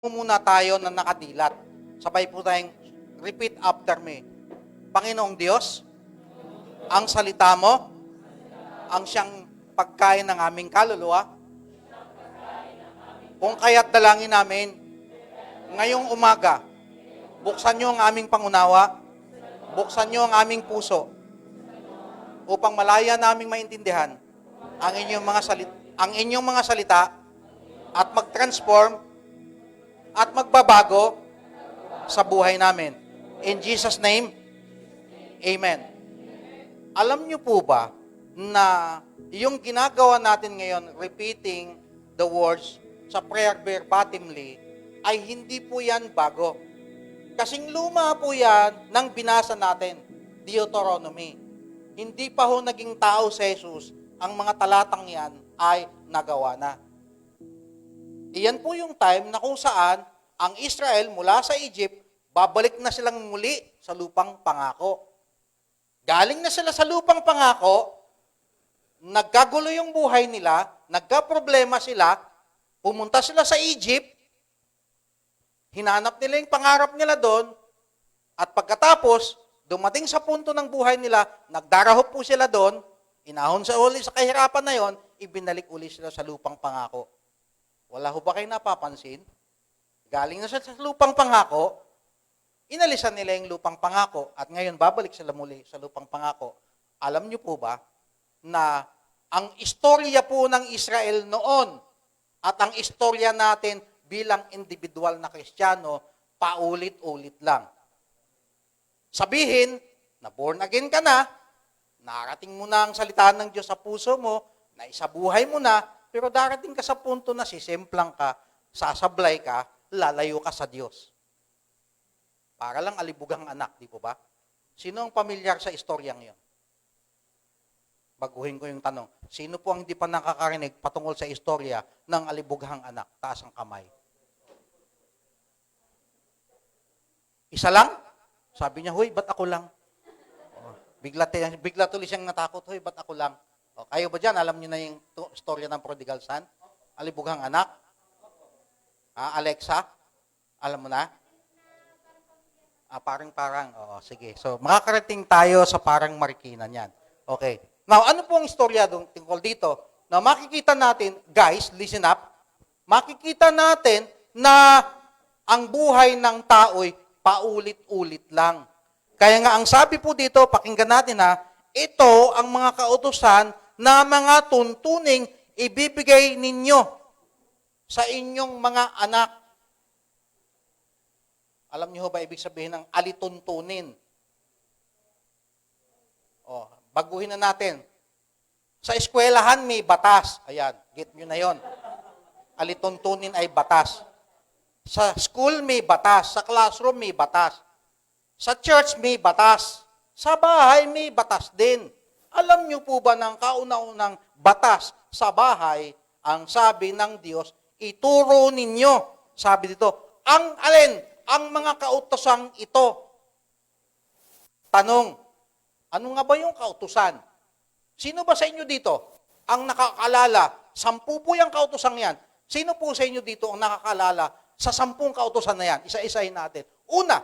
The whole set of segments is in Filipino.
Muna tayo na nakadilat. Sabay po tayong repeat after me. Panginoong Diyos, ang salita mo, ang siyang pagkain ng aming kaluluwa. Kung kaya't dalangin namin, ngayong umaga, buksan niyo ang aming pangunawa, buksan niyo ang aming puso, upang malaya naming maintindihan ang inyong mga salita at mag-transform at magbabago sa buhay namin. In Jesus' name, Amen. Alam niyo po ba na yung ginagawa natin ngayon, repeating the words sa prayer verbatimly, ay hindi po yan bago. Kasing luma po yan ng binasa natin, Deuteronomy. Hindi pa ho naging tao si Jesus, ang mga talatang yan ay nagawa na. Iyan po yung time na kung saan ang Israel mula sa Egypt, babalik na silang muli sa lupang pangako. Galing na sila sa lupang pangako, nagkagulo yung buhay nila, nagka-problema sila, pumunta sila sa Egypt, hinanap nila yung pangarap nila doon, at pagkatapos, dumating sa punto ng buhay nila, nagdarahop po sila doon, inahon sa uli sa kahirapan na yon, ibinalik uli sila sa lupang pangako. Wala ho ba kayo napapansin? Galing na sa lupang pangako, inalisan nila yung lupang pangako at ngayon babalik sila muli sa lupang pangako. Alam niyo po ba na ang istorya po ng Israel noon at ang istorya natin bilang individual na Kristiyano, paulit-ulit lang. Sabihin na born again ka na, narating mo na ang salita ng Diyos sa puso mo, na isabuhay mo na, pero darating ka sa punto na sisemplang ka, sasablay ka, lalayo ka sa Diyos. Para lang alibugang anak, di po ba? Sino ang pamilyar sa istoryang yon? Baguhin ko yung tanong. Sino po ang hindi pa nakakarinig patungkol sa istorya ng alibughang anak? Taas ang kamay. Isa lang? Sabi niya, huy, ba't ako lang? Oh, bigla tuloy siyang natakot, huy, ba't ako lang? O, kayo ba dyan? Alam niyo na yung storya ng prodigal son? Alibughang anak? Alexa? Alam mo na? Parang. Oo, sige. So, makakarating tayo sa parang Marikina niyan. Okay. Now, ano po ang istorya tungkol dito? Na makikita natin, guys, listen up. Makikita natin na ang buhay ng tao'y paulit-ulit lang. Kaya nga, ang sabi po dito, pakinggan natin ito ang mga kautusan na mga tuntuning ibibigay ninyo sa inyong mga anak. Alam niyo ba ibig sabihin ng alituntunin? Baguhin na natin. Sa eskwelahan may batas. Ayan, get nyo na yon. Alituntunin ay batas. Sa school may batas. Sa classroom may batas. Sa church may batas. Sa bahay may batas din. Alam niyo po ba ng kauna-unang batas sa bahay, ang sabi ng Diyos, ituro ninyo. Sabi dito, ang alin? Ang mga kautosang ito. Tanong, ano nga ba yung kautusan? Sino ba sa inyo dito ang nakakaalala? 10 po yung kautosang yan. Sino po sa inyo dito ang nakakaalala sa 10 kautusan na yan? Isa-isahin natin. Una,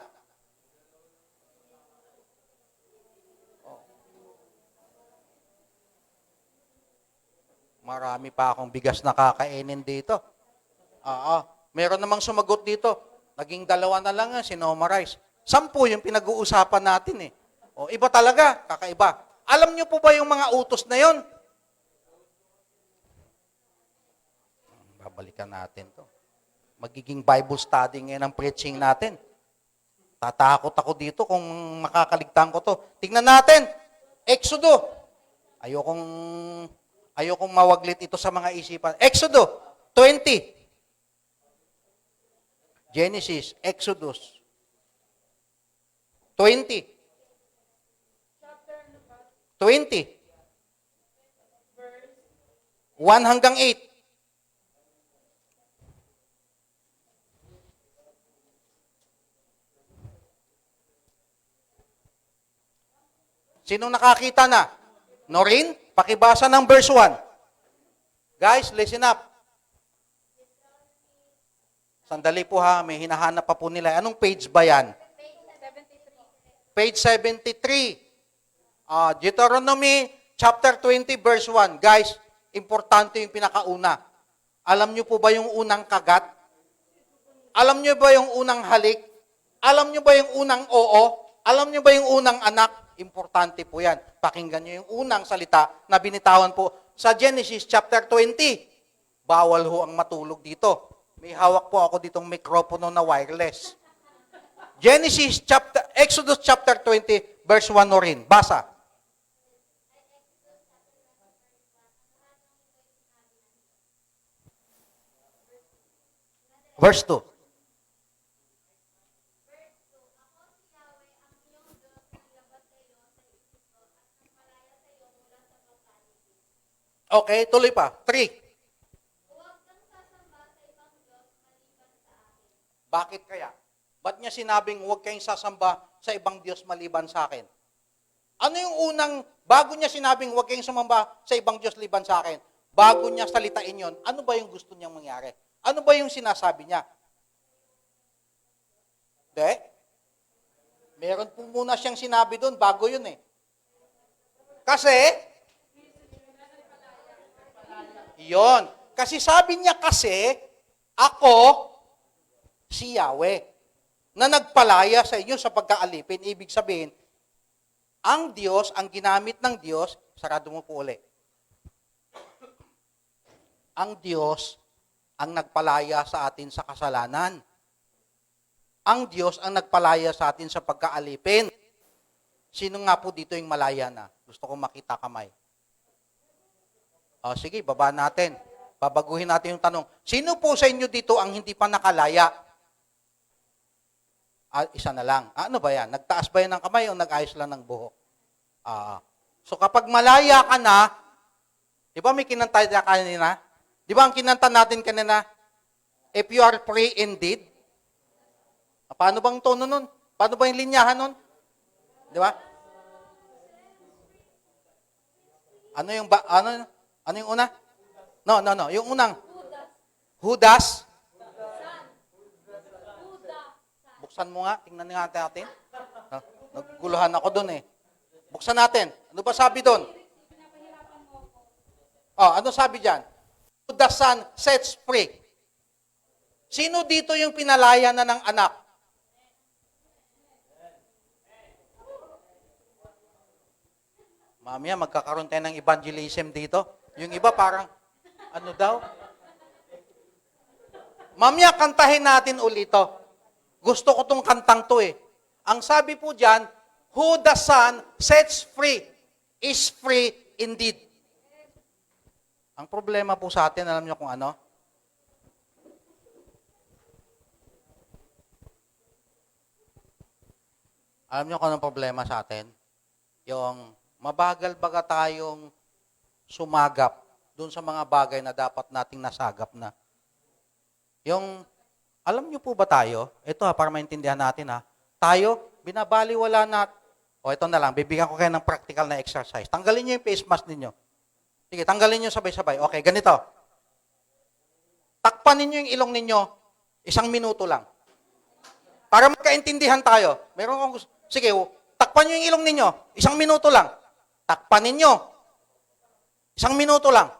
marami pa akong bigas na kakainin dito. Meron namang sumagot dito. Naging 2 na lang sinomarize. 10 yung pinag-uusapan natin . Iba talaga, kakaiba. Alam niyo po ba yung mga utos na yon? Babalikan natin to. Magiging Bible study ngayon ang preaching natin. Tatakot ako dito kung makakaligtaan ko to. Tingnan natin. Exodo. Ayokong mawaglit ito sa mga isipan. Exodo 20. Genesis, Exodus 20. 20. 1 hanggang 8. Sinong nakakita na? Noreen, pakibasa ng verse 1. Guys, listen up. Sandali po ha, may hinahanap pa po nila. Anong page ba yan? Page 73. Deuteronomy chapter 20 verse 1. Guys, importante yung pinakauna. Alam nyo po ba yung unang kagat? Alam nyo ba yung unang halik? Alam nyo ba yung unang oo? Alam nyo ba yung unang anak? Importante po yan. Pakinggan nyo yung unang salita na binitawan po sa Genesis chapter 20. Bawal ho ang matulog dito. May hawak po ako ditong mikropono na wireless. Exodus chapter 20 verse 1 o rin. Basa. Verse 2. Okay, tuloy pa. 3. Bakit kaya? Ba't niya sinabing huwag kayong sasamba sa ibang Diyos maliban sa akin? Ano yung unang, bago niya sinabing huwag kayong sumamba sa ibang Diyos liban sa akin, bago niya salitain yon, ano ba yung gusto niyang mangyari? Ano ba yung sinasabi niya? De? Meron po muna siyang sinabi doon, bago yun eh. Kasi, yon. Kasi sabi niya kasi, ako, si Yahweh, na nagpalaya sa inyo sa pagkaalipin. Ibig sabihin, ang Diyos, ang ginamit ng Diyos, sarado mo po uli. Ang Diyos, ang nagpalaya sa atin sa kasalanan. Ang Diyos ang nagpalaya sa atin sa pagkaalipin. Sino nga po dito yung malaya na? Gusto ko makita kamay. Sige, baba natin. Babaguhin natin yung tanong. Sino po sa inyo dito ang hindi pa nakalaya? Isa na lang. Ano ba yan? Nagtaas ba yan ng kamay o nag-ayos lang ng buhok? So kapag malaya ka na, di ba may kinanta kanina? Di ba ang kinanta natin kanina? If you are free indeed. Paano bang tono nun? Paano ba yung linyahan nun? Di ba? Ano yung una? No. Yung unang. Judas. Buksan mo nga. Tingnan nga natin. Nagguluhan ako dun eh. Buksan natin. Ano ba sabi dun? Ano sabi dyan? Who the Son sets free. Sino dito yung pinalaya na ng anak? Mamaya, magkakaroon tayo ng evangelism dito. Yung iba parang, ano daw? Mamaya, kantahin natin ulito. Gusto ko tong kantang to eh. Ang sabi po dyan, who the Son sets free is free indeed. Ang problema po sa atin, alam niyo kung ano? Alam niyo kung anong problema sa atin? Yung mabagal baga tayong sumagap doon sa mga bagay na dapat nating nasagap na. Yung, alam niyo po ba tayo, ito para maintindihan natin tayo, binabaliwala ito na lang, bibigyan ko kayo ng practical na exercise. Tanggalin niyo yung face mask ninyo. Sige, tanggalin niyo sabay-sabay. Okay, ganito. Takpan ninyo yung ilong ninyo, 1 minuto lang. Para magkaintindihan tayo. Meron akong gusto. Sige, takpan niyo yung ilong ninyo, 1 minuto lang. Takpan ninyo. 1 minuto lang.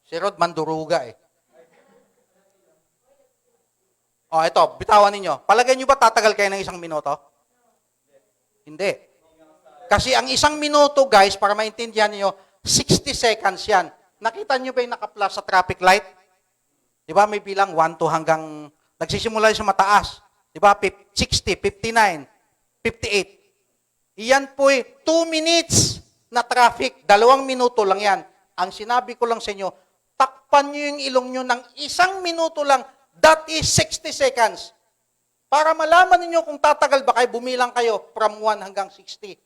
Si Rod manduruga eh. Ito, bitawan ninyo. Palagay niyo ba tatagal kayo ng 1 minuto? Hindi. Kasi ang 1 minuto, guys, para maintindihan niyo, 60 seconds yan. Nakita niyo ba yung naka-plus sa traffic light? Di ba may bilang 1 to hanggang, nagsisimula sa mataas. Di ba? 60, 59, 58. Iyan po 2 minutes na traffic. 2 minuto lang yan. Ang sinabi ko lang sa inyo, takpan niyo yung ilong niyo ng 1 minuto lang. That is 60 seconds. Para malaman niyo kung tatagal ba kayo, bumilang kayo from 1 hanggang 60.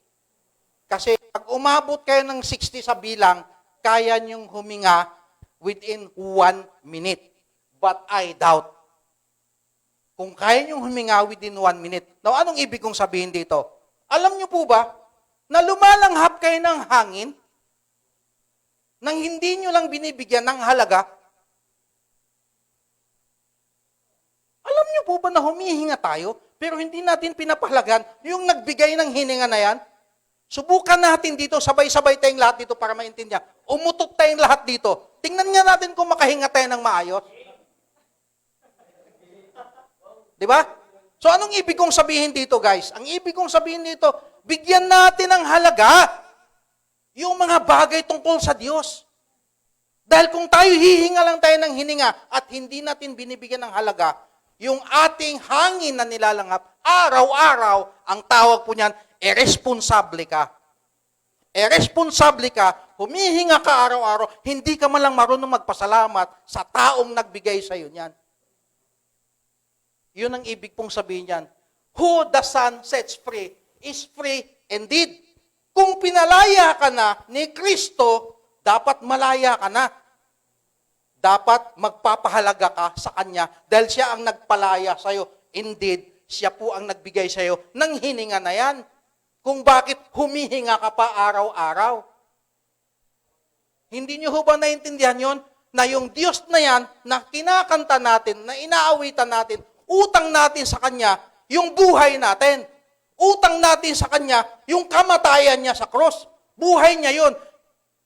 Kasi pag umabot kayo ng 60 sa bilang, kaya niyong huminga within 1 minute. But I doubt. Kung kaya niyong huminga within 1 minute. Now, anong ibig kong sabihin dito? Alam niyo po ba, na lumalanghap kayo ng hangin? nang hindi nyo lang binibigyan ng halaga, alam nyo po ba na humihinga tayo, pero hindi natin pinapahalagan yung nagbigay ng hininga na yan? Subukan natin dito, sabay-sabay tayong lahat dito para maintindihan. Umutot tayong lahat dito. Tingnan nga natin kung makahinga tayo ng maayos. Di ba? So anong ibig kong sabihin dito, guys? Ang ibig kong sabihin dito, bigyan natin ng halaga yung mga bagay tungkol sa Diyos. Dahil kung tayo hihinga lang tayo ng hininga at hindi natin binibigyan ng halaga, yung ating hangin na nilalangap, araw-araw, ang tawag po niyan, irresponsable ka. Irresponsable ka, humihinga ka araw-araw, hindi ka man lang marunong magpasalamat sa taong nagbigay sa iyo niyan. Yun ang ibig pong sabihin niyan. Who the Son sets free is free indeed. Kung pinalaya ka na ni Kristo, dapat malaya ka na. Dapat magpapahalaga ka sa Kanya dahil siya ang nagpalaya sa iyo. Indeed, siya po ang nagbigay sa iyo ng hininga na yan. Kung bakit humihinga ka pa araw-araw. Hindi niyo ba naintindihan yon? Na yung Diyos na yan, na kinakanta natin, na inaawitan natin, utang natin sa Kanya yung buhay natin. Utang natin sa Kanya yung kamatayan niya sa cross. Buhay niya yun.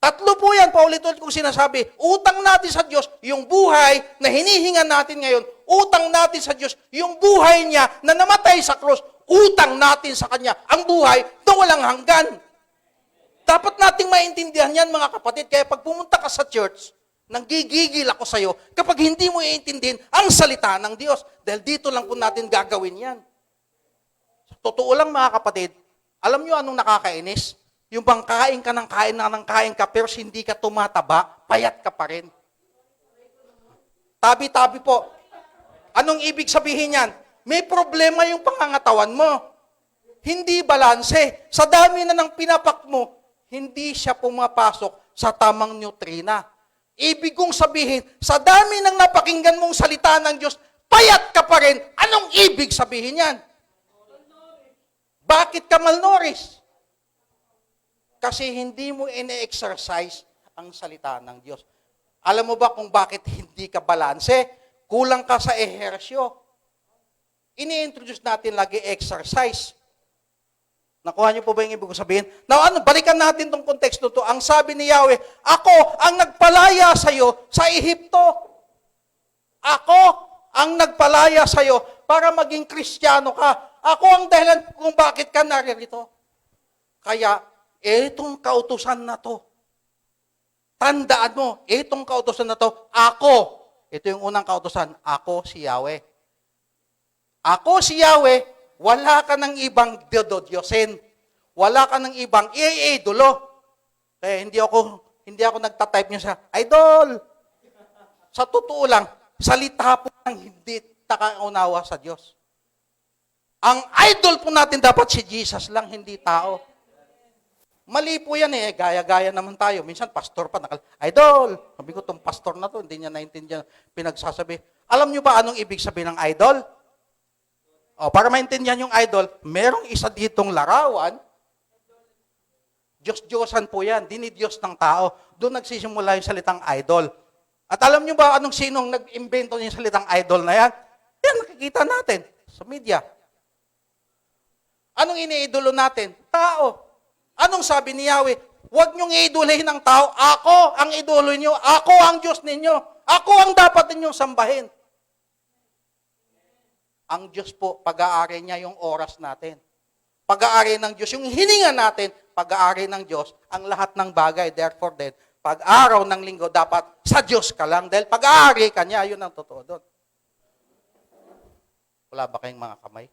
Tatlo po yan, paulit-ulit kong sinasabi. Utang natin sa Diyos yung buhay na hinihinga natin ngayon. Utang natin sa Diyos yung buhay niya na namatay sa cross. Utang natin sa Kanya ang buhay na walang hanggan. Dapat nating maintindihan yan, mga kapatid. Kaya pag pumunta ka sa church, nanggigigil ako sa iyo kapag hindi mo iintindihin ang salita ng Diyos. Dahil dito lang po natin gagawin yan. Totoo lang, mga kapatid, alam nyo anong nakakainis? Yung bang kain ka ng kain ka, pero hindi ka tumataba, payat ka pa rin. Tabi-tabi po. Anong ibig sabihin yan? May problema yung pangangatawan mo. Hindi balanse. Sa dami na ng pinapak mo, hindi siya pumapasok sa tamang nutrina. Ibig kong sabihin, sa dami ng napakinggan mong salita ng Diyos, payat ka pa rin. Anong ibig sabihin yan? Bakit ka malnourished? Kasi hindi mo ine-exercise ang salita ng Diyos. Alam mo ba kung bakit hindi ka balanse? Kulang ka sa ehersyo. Ini-introduce natin lagi exercise. Nakuha niyo po ba yung ibig ko sabihin? Now, balikan natin tong konteksto to. Ang sabi ni Yahweh, ako ang nagpalaya sa iyo sa Ehipto. Ako ang nagpalaya sa iyo para maging Kristiyano ka. Ako ang dahilan kung bakit ka naririto. Kaya, etong kautusan na to, tandaan mo, etong kautusan na to, ako. Ito yung unang kautusan, ako si Yahweh. Ako si Yahweh, wala ka ng ibang diyodyosin. Wala ka ng ibang iidolo. Kaya hindi ako nagtatype niyo sa idol. Sa totoo lang, salita po ng hindi nakaunawa sa Diyos. Ang idol po natin dapat si Jesus lang, hindi tao. Mali po yan eh, gaya-gaya naman tayo. Minsan, pastor pa, idol. Sabi ko, itong pastor na to, hindi niya naintindihan pinagsasabi. Alam niyo ba anong ibig sabihin ng idol? O, para maintindihan yung idol, merong isa ditong larawan, Diyos-Diyosan po yan, dinidiyos ng tao. Doon nagsisimula yung salitang idol. At alam niyo ba sinong nag-imbento yung salitang idol na yan? Yan, nakikita natin sa media. Anong iniidolo natin? Tao. Anong sabi ni Yahweh? Huwag niyong iidolahin ng tao. Ako ang idolo niyo. Ako ang Diyos ninyo. Ako ang dapat ninyong sambahin. Ang Diyos po, pag-aari niya yung oras natin. Pag-aari ng Diyos, yung hininga natin, pag-aari ng Diyos, ang lahat ng bagay. Therefore, then, pag-araw ng linggo, dapat sa Diyos ka lang. Dahil pag-aari ka niya, yun ang totoo doon. Wala ba kayong mga kamay?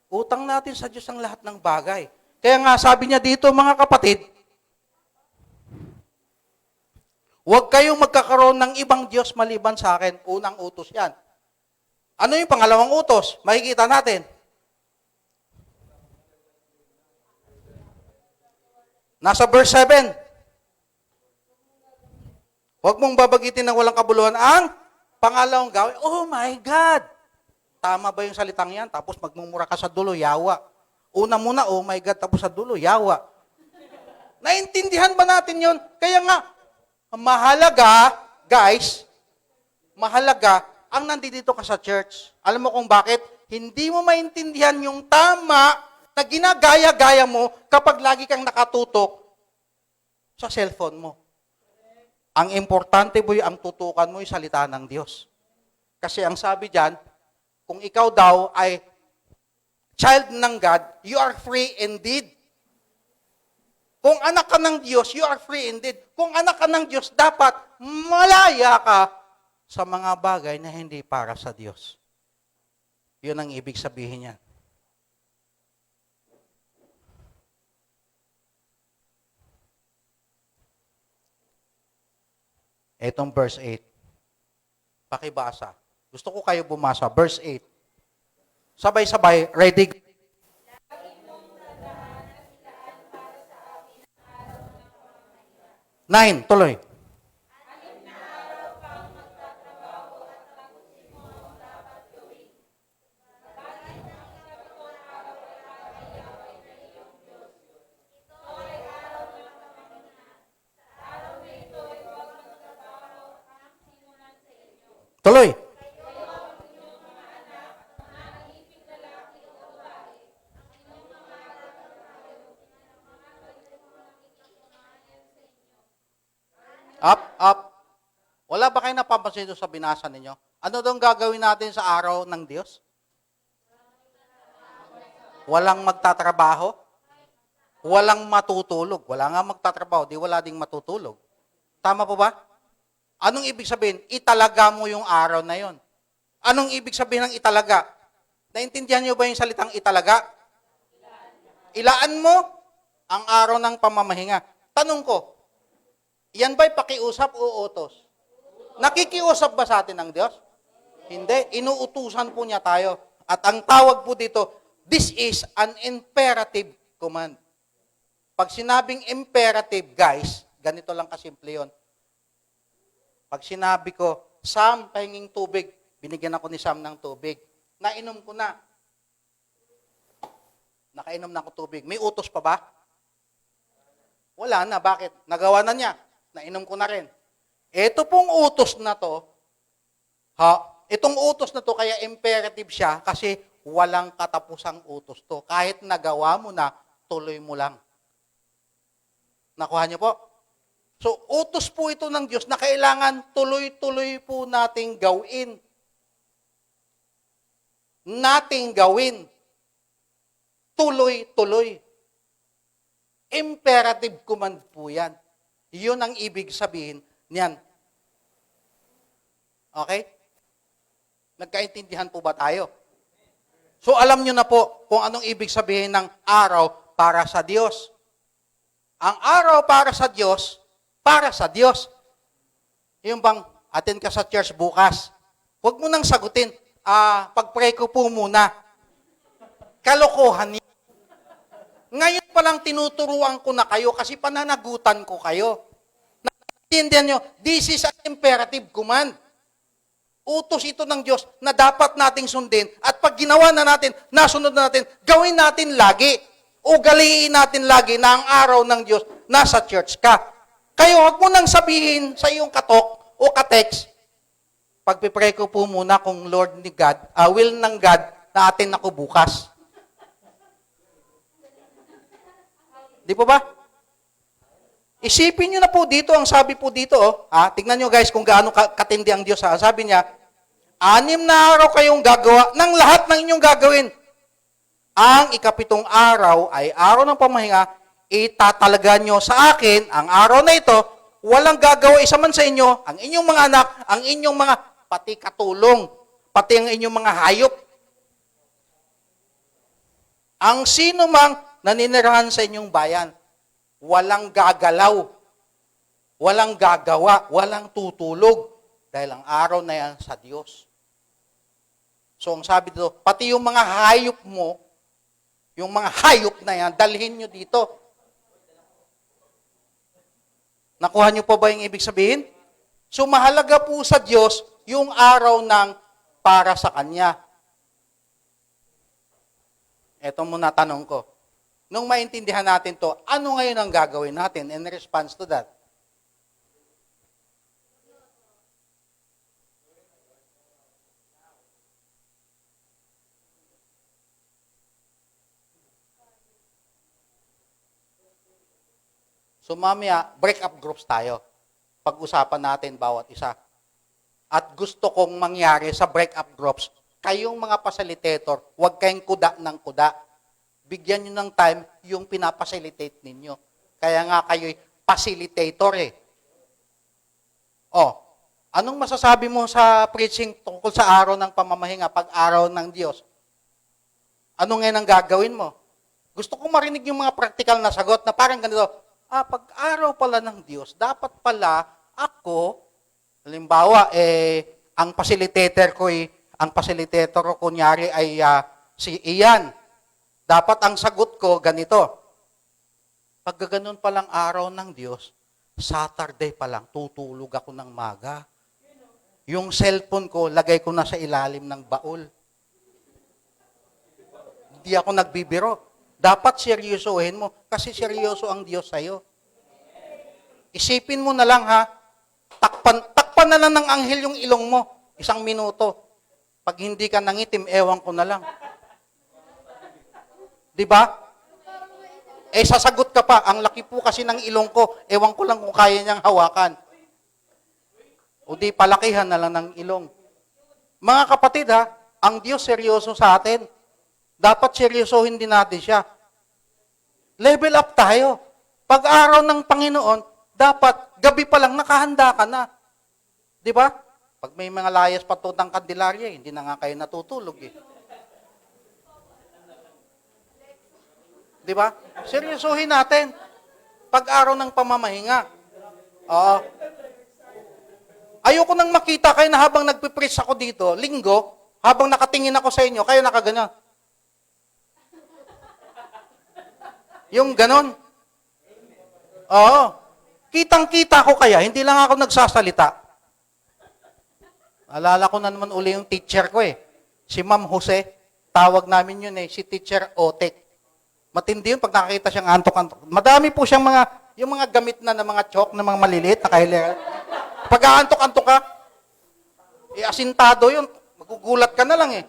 Utang natin sa Diyos ang lahat ng bagay. Kaya nga sabi niya dito, mga kapatid, huwag kayong magkakaroon ng ibang Diyos maliban sa akin. Unang utos yan. Ano yung pangalawang utos? Makikita natin. Nasa verse 7. Huwag mong babagitin ng walang kabuluhan ang pangalawang gawin. Oh my God! Tama ba yung salitang yan? Tapos magmumura ka sa dulo, yawa. Una muna, oh my God, tapos sa dulo, yawa. Naintindihan ba natin yon? Kaya nga, mahalaga, guys, mahalaga, ang nandito ka sa church. Alam mo kung bakit? Hindi mo maintindihan yung tama na ginagaya-gaya mo kapag lagi kang nakatutok sa cellphone mo. Ang importante boy, ang tutukan mo yung salita ng Diyos. Kasi ang sabi diyan, kung ikaw daw ay child ng God, you are free indeed. Kung anak ka ng Diyos, you are free indeed. Kung anak ka ng Diyos, dapat malaya ka sa mga bagay na hindi para sa Diyos. Yun ang ibig sabihin niyan. Etong verse 8. Pakibasa. Gusto ko kayo bumasa. Verse 8. Sabay-sabay. Ready? Nine. Tuloy. Tuloy. Up. Wala ba kayo napapansin doon sa binasa ninyo? Ano daw gagawin natin sa araw ng Diyos? Walang magtatrabaho? Walang matutulog. Wala nga magtatrabaho, di wala ding matutulog. Tama po ba? Anong ibig sabihin? Italaga mo yung araw na yon. Anong ibig sabihin ng italaga? Naintindihan niyo ba yung salitang italaga? Ilaan mo ang araw ng pamamahinga. Tanong ko, yan ba'y pakiusap o utos? Nakikiusap ba sa atin ng Diyos? Hindi. Inuutusan po niya tayo. At ang tawag po dito, this is an imperative command. Pag sinabing imperative, guys, ganito lang kasimple yun. Pag sinabi ko, Sam, pahinging tubig, binigyan ako ni Sam ng tubig. Nainom ko na. Nakainom na ako tubig. May utos pa ba? Wala na. Bakit? Nagawa na niya. Nainom ko na rin. Ito pong utos na to, itong utos na to, kaya imperative siya kasi walang katapusang utos to. Kahit nagawa mo na, tuloy mo lang. Nakuha niyo po? So, utos po ito ng Diyos na kailangan tuloy-tuloy po nating gawin. Nating gawin. Tuloy-tuloy. Imperative command po yan. Yun ang ibig sabihin niyan. Okay? Nagkaintindihan po ba tayo? So, alam nyo na po kung anong ibig sabihin ng araw para sa Diyos. Ang araw para sa Diyos, yung bang attend ka sa church bukas, huwag mo nang sagutin, pag-pray ko po muna. Kalokohan niya. Ngayon pa lang tinuturuan ko na kayo kasi pananagutan ko kayo. Naintindihan nyo, this is an imperative command. Utos ito ng Diyos na dapat nating sundin at pag ginawa na natin, nasunod na natin, gawin natin lagi. Ugaliin natin lagi na ang araw ng Diyos nasa church ka. Kayo, huwag mo nang sabihin sa iyong katok o katext, pagpipray ko po muna kung Lord ni God, will ng God na atin ako bukas. Di po ba? Isipin nyo na po dito, ang sabi po dito, tignan nyo guys kung gaano katindi ang Diyos. Sabi niya, 6 na araw kayong gagawa ng lahat ng inyong gagawin. Ang 7 araw ay araw ng pamahinga, itatalaga nyo sa akin, ang araw na ito, walang gagawa isa man sa inyo, ang inyong mga anak, ang inyong mga pati katulong, pati ang inyong mga hayop. Ang sino mang naninirahan sa inyong bayan, walang gagalaw, walang gagawa, walang tutulog, dahil ang araw na yan sa Diyos. So, ang sabi dito, pati yung mga hayop mo, yung mga hayop na yan, dalhin nyo dito. Nakuha nyo pa ba yung ibig sabihin? So, mahalaga po sa Diyos yung araw ng para sa Kanya. Ito muna tanong ko. Nung maintindihan natin to, ano ngayon ang gagawin natin in response to that? So mamaya, break-up groups tayo. Pag-usapan natin bawat isa. At gusto kong mangyari sa break-up groups, kayong mga facilitator, huwag kayong kuda ng kuda. Bigyan nyo ng time yung pinapacilitate ninyo. Kaya nga kayo'y facilitator eh. Oh, anong masasabi mo sa preaching tungkol sa araw ng pamamahinga, pag-araw ng Diyos? Ano ngayon ang gagawin mo? Gusto kong marinig yung mga practical na sagot na parang ganito, pag-araw pala ng Diyos, dapat pala ako, halimbawa, ang facilitator ko kunyari ay si Ian. Dapat ang sagot ko ganito. Pag ganoon palang araw ng Diyos, Saturday pa lang, tutulog ako ng maga. Yung cellphone ko, lagay ko na sa ilalim ng baul. Hindi ako nagbibiro. Dapat seryosohin mo, kasi seryoso ang Diyos sa'yo. Isipin mo na lang ha, takpan na lang ng anghel yung ilong mo, 1 minuto. Pag hindi ka nangitim, ewan ko na lang. Di ba? Sasagot ka pa, ang laki po kasi ng ilong ko, ewan ko lang kung kaya niyang hawakan. O di, palakihan na lang ng ilong. Mga kapatid ha, ang Diyos seryoso sa atin. Dapat seryosohin din natin siya. Level up tayo. Pag-araw ng Panginoon, dapat gabi pa lang nakahanda ka na. Di ba? Pag may mga layas patutang kandilarya, hindi na nga kayo natutulog eh. Di ba? Seryosohin natin. Pag-araw ng pamamahinga. Ayoko nang makita kayo na habang nagpipreach ako dito, linggo, habang nakatingin ako sa inyo, kayo nakaganyan. Yung ganon. Oo. Kitang-kita ko kaya, hindi lang ako nagsasalita. Alala ko na naman uli yung teacher ko eh. Si Ma'am Jose, tawag namin yun eh, si Teacher Otek. Matindi yun pag nakakita siyang antok-antok. Madami po siyang yung mga gamit na mga chalk, na mga maliliit na kahilera. Pag aantok-antok ka, asintado yun, magugulat ka na lang eh.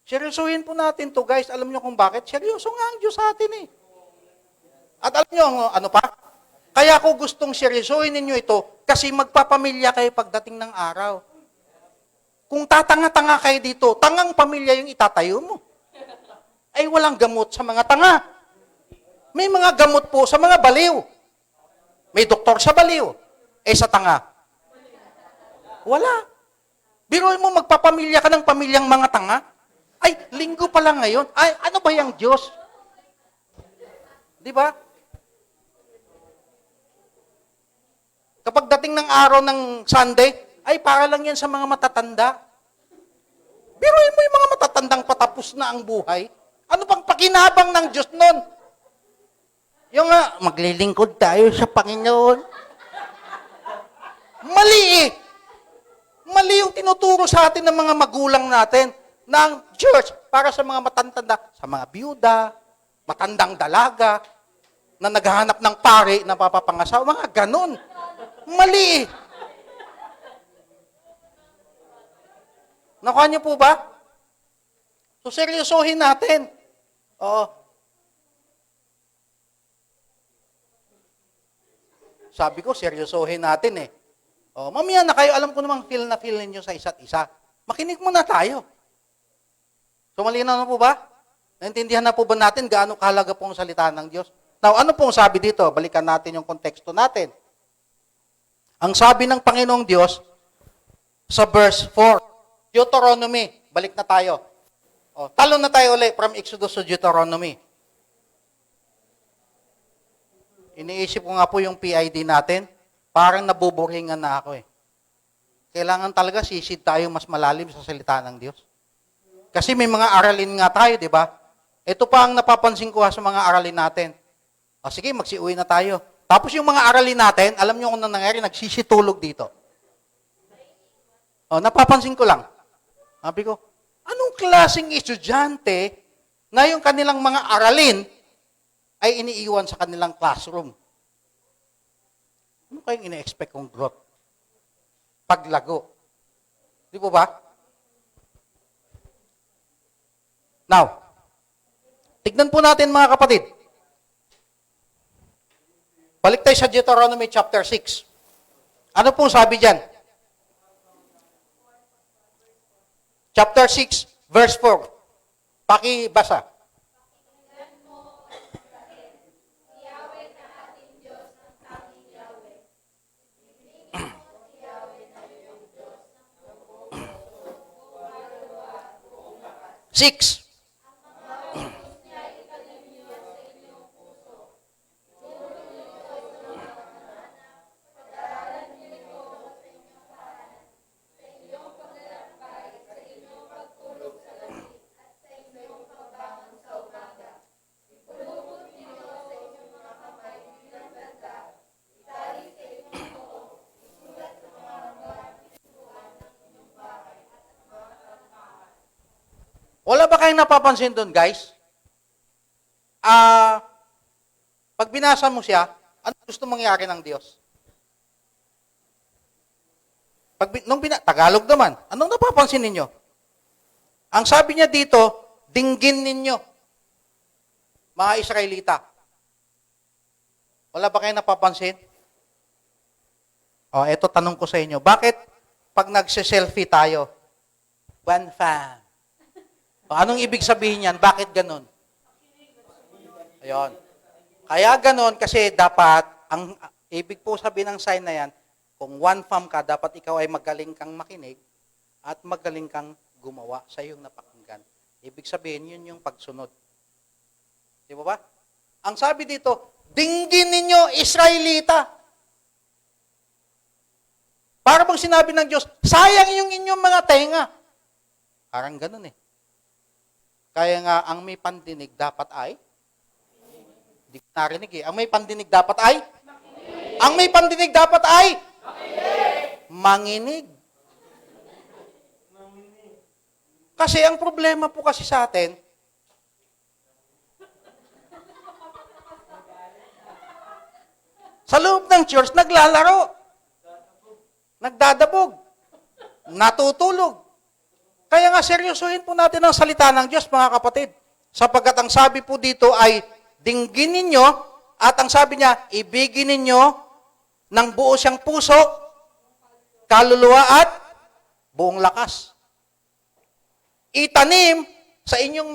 Seryosohin po natin to guys. Alam niyo kung bakit? Seryoso nga ang Diyos sa atin eh. At alam niyo ano pa? Kaya ko gustong seryosohin ninyo ito kasi magpapamilya kayo pagdating ng araw. Kung tatanga-tanga kayo dito, tangang pamilya yung itatayo mo. Ay walang gamot sa mga tanga. May mga gamot po sa mga baliw. May doktor sa baliw. Sa tanga. Wala. Biruin mo magpapamilya ka ng pamilyang mga tanga. Ay, linggo pa lang ngayon. Ay, ano ba yung Diyos? Di ba? Kapag dating ng araw ng Sunday, ay para lang yan sa mga matatanda. Biruin mo yung mga matatandang patapos na ang buhay. Ano pang pakinabang ng Diyos nun? Yung maglilingkod tayo sa Panginoon. Mali eh. Mali yung tinuturo sa atin ng mga magulang natin ng church para sa mga matatanda, sa mga byuda, matandang dalaga, na naghahanap ng pare na papapangasawa, mga ganon. Mali eh. Nakuha niyo po ba? So, seryosohin natin. Oo. Sabi ko, seryosohin natin eh. Mamaya na kayo, alam ko namang feel ninyo sa isa't isa. Makinig muna tayo. So, malinaw na po ba? Naintindihan na po ba natin gaano kahalaga po ang salita ng Diyos? Now, ano pong sabi dito? Balikan natin yung konteksto natin. Ang sabi ng Panginoong Diyos sa verse 4, Deuteronomy, balik na tayo. Talon na tayo ulit from Exodus to Deuteronomy. Iniisip ko nga po yung PID natin, parang nabuburingan na ako eh. Kailangan talaga sisid tayo mas malalim sa salita ng Diyos. Kasi may mga aralin nga tayo, di ba? Ito pa ang napapansin ko sa mga aralin natin. Sige, magsiuwi na tayo. Tapos yung mga aralin natin, alam nyo kung ano nangyari, nagsisitulog dito. Napapansin ko lang. Sabi ko, Anong klaseng estudyante na yung kanilang mga aralin ay iniiwan sa kanilang classroom? Ano kayong ina-expect kong growth? Paglago. Di po ba? Now, tignan po natin mga kapatid. Balik tayo sa Deuteronomy chapter 6. Ano pong sabi dyan? Chapter 6, verse 4. Pakibasa. Six. Wala ba kayong napapansin doon, guys? Pag binasa mo siya, ano gusto mangyari ng Diyos? Tagalog naman, anong napapansin ninyo? Ang sabi niya dito, dinggin ninyo, mga Israelita. Wala ba kayong napapansin? Eto tanong ko sa inyo, bakit pag nagse-selfie tayo, one fan? Anong ibig sabihin yan? Bakit ganun? Ayun. Kaya ganun kasi dapat, ang ibig po sabihin ng sign na yan, kung one fam ka, dapat ikaw ay magaling kang makinig at magaling kang gumawa sa iyong napakinggan. Ibig sabihin, yun yung pagsunod. Di ba ba? Ang sabi dito, dinggin ninyo, Israelita. Para bang sinabi ng Diyos, sayang yung inyong mga tenga. Parang ganun eh. Kaya nga, ang may pandinig dapat ay? Hindi ko narinig eh. Ang may pandinig dapat ay? Makinig. Ang may pandinig dapat ay? Manginig. Kasi ang problema po kasi sa atin, sa loob ng church, naglalaro. Nagdadabog. Natutulog. Kaya nga, seryosohin po natin ang salita ng Diyos, mga kapatid. Sapagkat ang sabi po dito ay, dinggin ninyo, at ang sabi niya, ibigin ninyo ng buo siyang puso, kaluluwa at buong lakas. Itanim sa inyong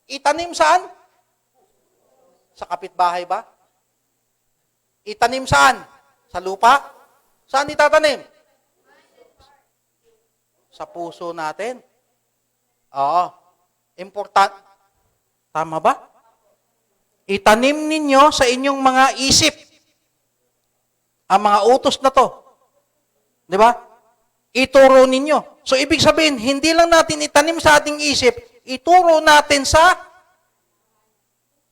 itanim saan? Sa kapitbahay ba? Itanim saan? Sa lupa? Saan itatanim? Sa puso natin. Oo. Important. Tama ba? Itanim ninyo sa inyong mga isip ang mga utos na to. Di ba? Ituro ninyo. So, ibig sabihin, hindi lang natin itanim sa ating isip, ituro natin sa...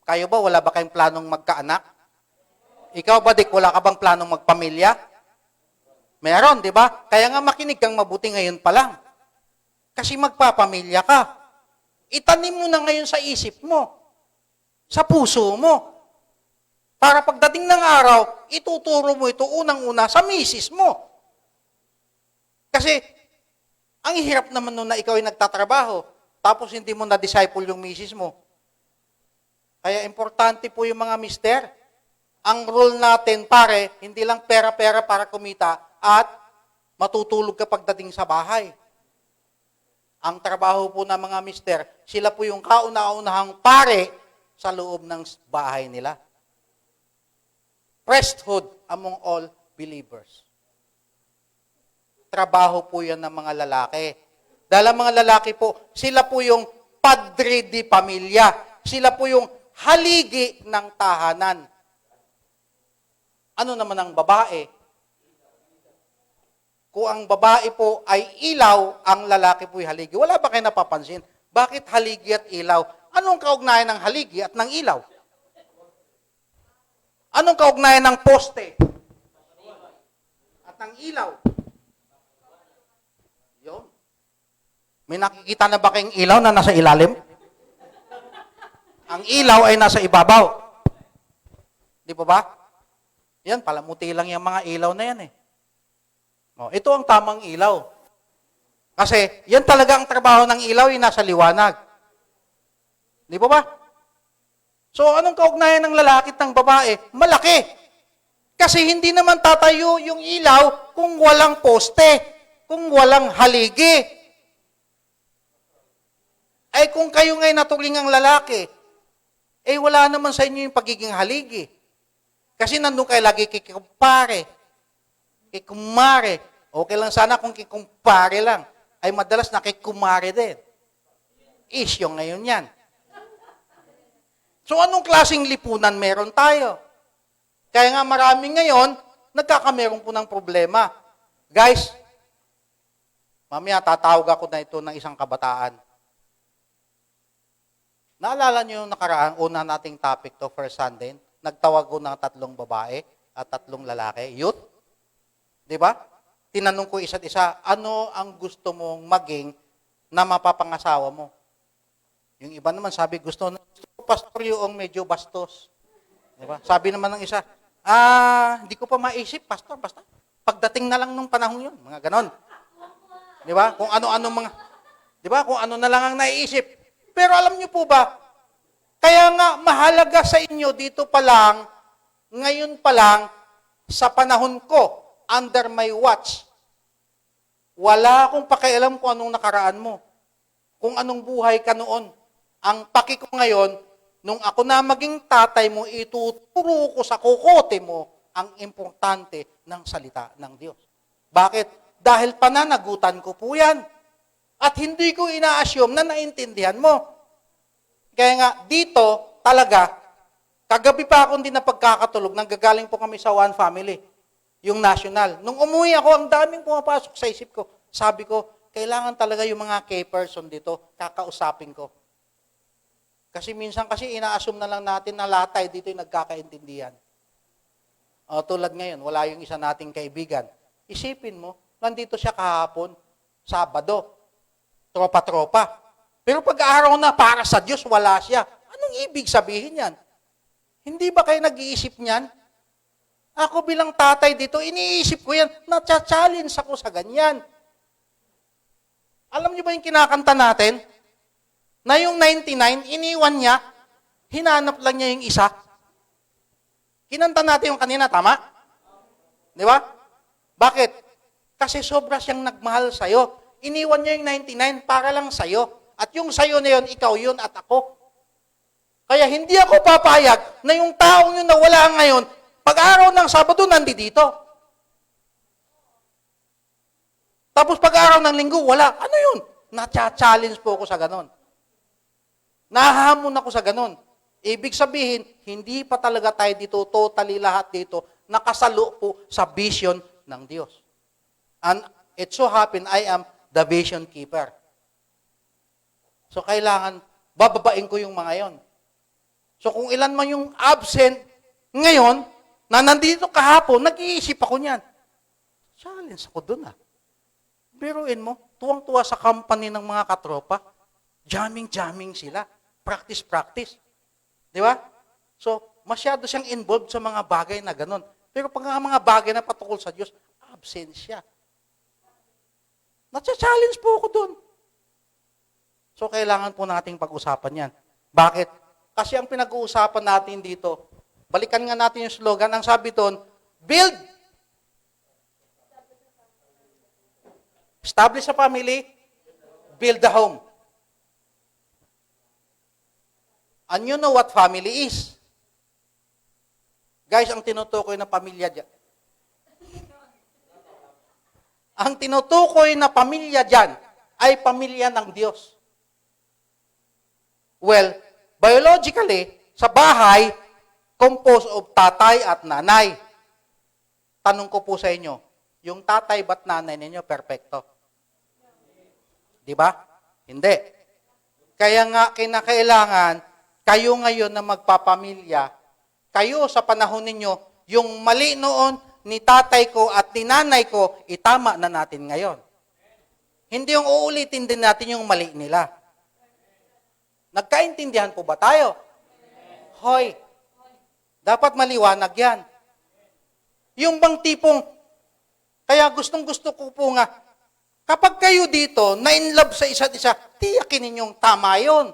Kayo ba, wala ba kayong planong magkaanak? Ikaw ba, Dick, wala ka bang planong magpamilya? Meron, di ba? Kaya nga makinig kang mabuti ngayon pa lang. Kasi magpapamilya ka. Itanim mo na ngayon sa isip mo. Sa puso mo. Para pagdating ng araw, ituturo mo ito unang-una sa misis mo. Kasi, ang hirap naman nun na ikaw ay nagtatrabaho, tapos hindi mo na-disciple yung misis mo. Kaya importante po yung mga mister. Ang rule natin, pare, hindi lang pera-pera para kumita at matutulog ka pagdating sa bahay. Ang trabaho po ng mga mister, sila po yung kauna-unahang pare sa loob ng bahay nila. Priesthood among all believers. Trabaho po yan ng mga lalaki. Dahil ang mga lalaki po, sila po yung padre di pamilya. Sila po yung haligi ng tahanan. Ano naman ang babae? Kung ang babae po ay ilaw, ang lalaki po ay haligi. Wala ba kayo napapansin? Bakit haligi at ilaw? Anong kaugnayan ng haligi at ng ilaw? Anong kaugnayan ng poste? At ng ilaw? Yun. May nakikita na ba kayong ilaw na nasa ilalim? Ang ilaw ay nasa ibabaw. Di po ba? Yan, palamuti lang yung mga ilaw na yan eh. O, ito ang tamang ilaw. Kasi, yan talaga ang trabaho ng ilaw, yung nasa liwanag. Di po ba? So, anong kaugnayan ng lalaki at ng babae? Malaki. Kasi hindi naman tatayo yung ilaw kung walang poste, kung walang haligi. Ay kung kayo ngay natuling ang lalaki, wala naman sa inyo yung pagiging haligi. Kasi nandun kayo lagi kikumpare, kikumare. Okay lang sana kung kikumpare lang. Ay madalas nakikumare din. Issue ngayon yan. So anong klaseng lipunan meron tayo? Kaya nga maraming ngayon, nagkakameron po ng problema. Guys, mamaya tatawag ako na ito ng isang kabataan. Naalala niyo yung nakaraan, una nating topic to first Sunday, nagtawag ko ng 3 babae at 3 lalaki, youth. Di ba? Tinanong ko isa't isa, ano ang gusto mong maging na mapapangasawa mo? Yung iba naman sabi, gusto ko pastor yung medyo bastos. Di ba? Sabi naman ng isa, hindi ko pa maisip, pastor, basta pagdating na lang nung panahon yun, mga ganon. Di ba? Kung ano-ano mga, di ba? Kung ano na lang ang naiisip. Pero alam niyo po ba, kaya nga mahalaga sa inyo dito pa lang, ngayon pa lang, sa panahon ko, under my watch, wala akong pakialam kung anong nakaraan mo, kung anong buhay ka noon. Ang paki ko ngayon, nung ako na maging tatay mo, ituturo ko sa kukote mo ang importante ng salita ng Diyos. Bakit? Dahil pananagutan ko po yan. At hindi ko ina-assume na naintindihan mo. Kaya nga, dito, talaga, kagabi pa ako hindi na pagkakatulog, nanggagaling po kami sa One Family, yung national. Nung umuwi ako, ang daming pumapasok sa isip ko. Sabi ko, kailangan talaga yung mga K-person dito, kakausapin ko. Kasi minsan kasi ina-assume na lang natin na lahat tayo dito yung nagkakaintindihan. Tulad ngayon, wala yung isa nating kaibigan. Isipin mo, nandito siya kahapon, Sabado, tropa-tropa. Pero pag-araw na para sa Diyos, wala siya. Anong ibig sabihin yan? Hindi ba kayo nag-iisip niyan? Ako bilang tatay dito, iniisip ko yan, na-challenge ako sa ganyan. Alam niyo ba yung kinakanta natin? Na yung 99, iniwan niya, hinanap lang niya yung isa. Kinanta natin yung kanina, tama? Di ba? Bakit? Kasi sobra siyang nagmahal sa'yo. Iniwan niya yung 99 para lang sa'yo. At yung sa'yo na yun, ikaw yun at ako. Kaya hindi ako papayag na yung taong yun na wala ngayon, pag-araw ng Sabado, nandito. Tapos pag-araw ng Linggo, wala. Ano yun? Na-challenge po ako sa ganon. Nahahamon ako sa ganon. Ibig sabihin, hindi pa talaga tayo dito, totally lahat dito, nakasalo po sa vision ng Diyos. And it so happen, I am the vision keeper. So, kailangan, bababain ko yung mga yon. So, kung ilan man yung absent ngayon, na nandito kahapon, nag-iisip ako niyan. Challenge ako dun Biruin mo, tuwang-tuwa sa company ng mga katropa, jamming sila, practice. Di ba? So, masyado siyang involved sa mga bagay na ganon. Pero pag mga bagay na patukol sa Diyos, absent siya. Nasa-challenge po ako dun. So, kailangan po nating pag-usapan yan. Bakit? Kasi ang pinag-uusapan natin dito, balikan nga natin yung slogan, ang sabi doon, build, establish a family, build a home. And you know what family is? Guys, ang tinutukoy na pamilya dyan. Ang tinutukoy na pamilya dyan ay pamilya ng Diyos. Well, biologically, sa bahay, composed of tatay at nanay. Tanong ko po sa inyo, yung tatay ba't nanay ninyo perfecto? Di ba? Hindi. Kaya nga kinakailangan, kayo ngayon na magpapamilya, kayo sa panahon ninyo, yung mali noon ni tatay ko at ni nanay ko, itama na natin ngayon. Hindi yung uulitin din natin yung mali nila. Nagkaintindihan po ba tayo? Hoy, dapat maliwanag yan. Yung bang tipong, kaya gustong-gusto ko po nga, kapag kayo dito, na-inlove sa isa't isa, tiyakin ninyong tama yun.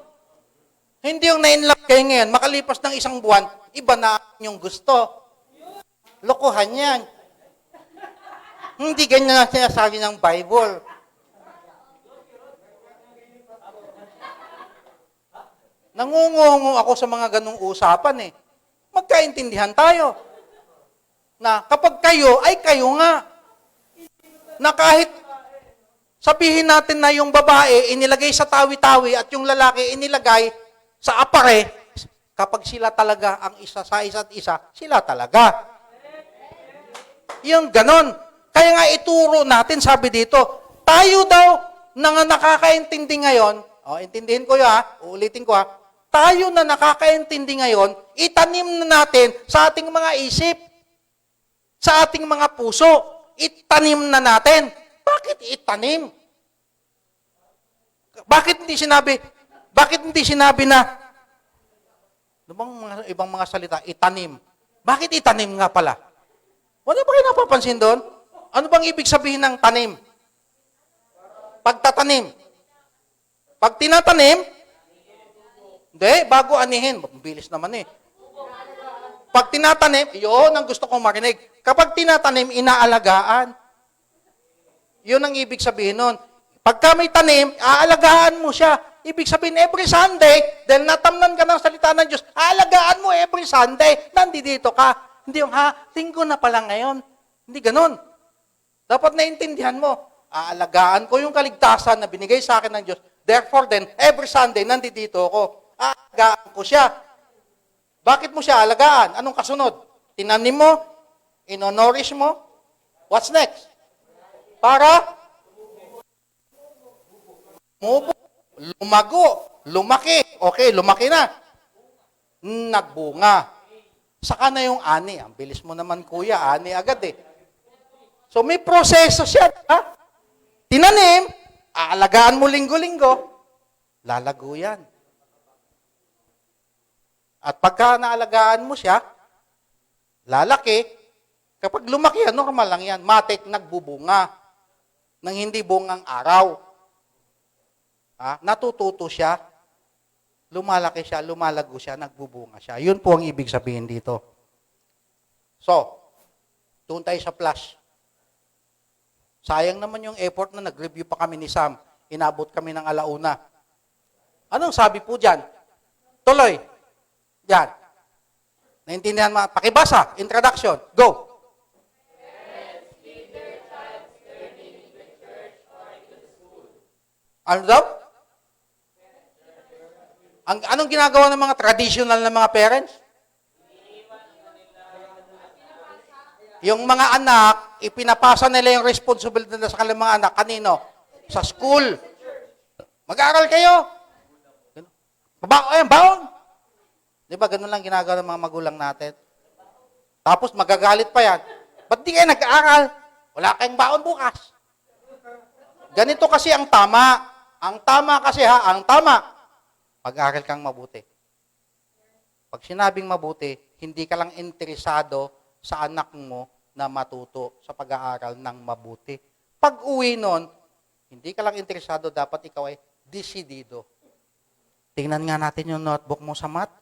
Hindi yung na-inlove kayo ngayon, makalipas ng isang buwan, iba na yung gusto. Lokohan yan. Hindi ganyan ang sinasabi ng Bible. Nangungungo ako sa mga ganong usapan eh. Magkaintindihan tayo. Na kapag kayo, ay kayo nga. Na kahit sabihin natin na yung babae inilagay sa tawi-tawi at yung lalaki inilagay sa apare, kapag sila talaga ang isa sa isa't isa, sila talaga. Yung ganon. Kaya nga ituro natin, sabi dito, tayo daw na nakakaintindi ngayon, intindihin ko yun uulitin ko tayo na nakakaintindi ngayon, itanim na natin sa ating mga isip, sa ating mga puso. Itanim na natin. Bakit itanim? Bakit hindi sinabi na, ano bang mga, ibang mga salita, itanim? Bakit itanim nga pala? Wala ba kayo napapansin doon? Ano bang ibig sabihin ng tanim? Pagtatanim. Pag tinatanim, hindi, bago anihin. Bilis naman eh. Pag tinatanim, yun ang gusto kong marinig. Kapag tinatanim, inaalagaan. Yun ang ibig sabihin nun. Pagka may tanim, aalagaan mo siya. Ibig sabihin, every Sunday, dahil natamnan ka ng salita ng Diyos, aalagaan mo every Sunday. Nandito ka. Hindi yung, linggo na pala ngayon. Hindi ganun. Dapat naintindihan mo. Aalagaan ko yung kaligtasan na binigay sa akin ng Diyos. Therefore then, every Sunday, nandito ako. Aalagaan ko siya. Bakit mo siya alagaan? Anong kasunod? Tinanim mo? Inonorish mo? What's next? Para? Lumago. Lumaki. Okay, lumaki na. Nagbunga. Saka na yung ani. Ang bilis mo naman, kuya. Ani agad eh. So may proseso siya. Tinanim, aalagaan mo linggo-linggo, lalago yan. At pagka naalagaan mo siya, lalaki, kapag lumaki, normal lang yan, matik nagbubunga nang hindi bungang araw. Natututo siya, lumalaki siya, lumalago siya, nagbubunga siya. Yun po ang ibig sabihin dito. So, doon tayo sa plus. Sayang naman yung effort na nag-review pa kami ni Sam. Inabot kami ng alauna. Anong sabi po dyan? Tuloy. Yan. Naintindihan mo? Pakibasa. Introduction. Go. Ano daw? Anong ginagawa ng mga traditional na mga parents? Yung mga anak, ipinapasa nila yung responsibility nila sa kanilang mga anak. Kanino? Sa school. Mag-aaral kayo. Baon. Di ba, ganun lang ginagawa ng mga magulang natin. Tapos magagalit pa yan. Ba't di kayo nag-aaral? Wala kayong baon bukas. Ganito kasi ang tama. Ang tama kasi ang tama. Mag-aaral kang mabuti. Pag sinabing mabuti, hindi ka lang interesado sa anak mo na matuto sa pag-aaral ng mabuti. Pag uwi nun, hindi ka lang interesado, dapat ikaw ay desidido. Tingnan nga natin yung notebook mo sa math.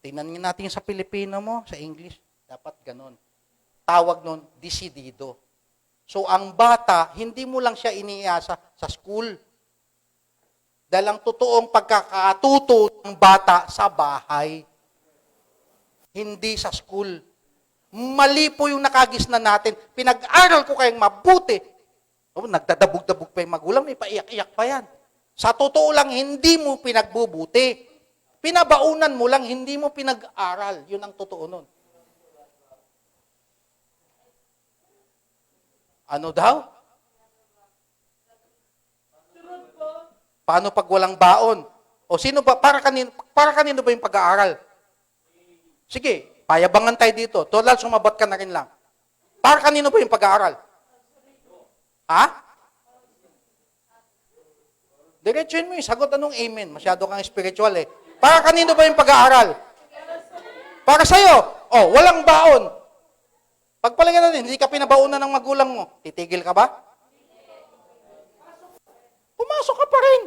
Tingnan nga natin yung sa Pilipino mo, sa English. Dapat ganun. Tawag nun, desidido. So, ang bata, hindi mo lang siya iniasa sa school. Dahil ang totoong pagkakatuto ng bata sa bahay. Hindi sa school. Mali po yung nakagisnan natin. Pinag-aral ko kayong mabuti. Nagdadabog-dabog pa yung magulang, may paiyak-iyak pa yan. Sa totoo lang, hindi mo pinagbubuti. Pinabaunan mo lang, hindi mo pinag-aral. Yun ang totoo nun. Ano daw? Paano pag walang baon? O sino ba, para kanino ba yung pag-aaral? Sige, payabangan tayo dito. Total, sumabat ka na rin lang. Para kanino ba yung pag-aaral? Ha? Diretsuhin mo yung sagot, anong amen? Masyado kang spiritual eh. Para kanino ba yung pag-aaral? Para sa'yo. Oh, walang baon. Pagpalagyan natin, hindi ka pinabaunan ng magulang mo. Titigil ka ba? Pumasok ka pa rin.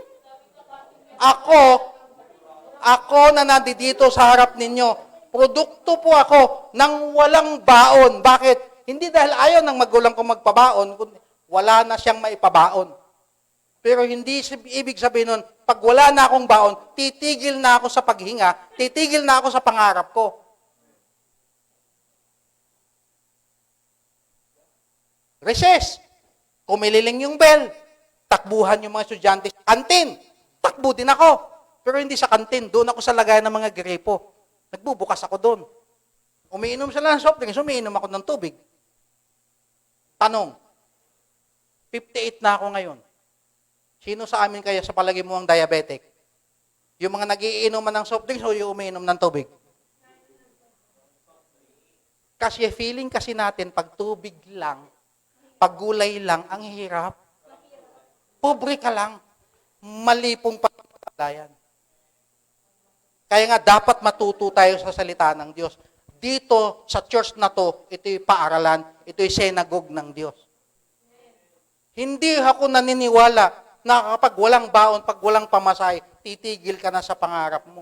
Ako na nandito sa harap ninyo, produkto po ako ng walang baon. Bakit? Hindi dahil ayaw ng magulang ko magpabaon, kundi wala na siyang maipabaon. Pero hindi ibig sabihin nun, pag wala na akong baon, titigil na ako sa paghinga, titigil na ako sa pangarap ko. Recess. Kumililing yung bell. Takbuhan yung mga estudyante sa kantin. Takbo din ako. Pero hindi sa kantin. Doon ako sa lagayan ng mga grepo. Nagbubukas ako doon. Umiinom sila ng soft drinks, umiinom ako ng tubig. Tanong, 58 na ako ngayon. Sino sa amin kaya sa palagi mo ang diabetic? Yung mga nagiinuman ng soft drinks o yung umiinom ng tubig? Kasi feeling kasi natin, pag tubig lang, pag gulay lang, ang hirap. Pobre ka lang. Mali pong pagpapalayan. Kaya nga, dapat matuto tayo sa salita ng Diyos. Dito, sa church na to, ito'y paaralan, ito'y synagogue ng Diyos. Hindi ako naniniwala na kapag walang baon, pag walang pamasahe, titigil ka na sa pangarap mo.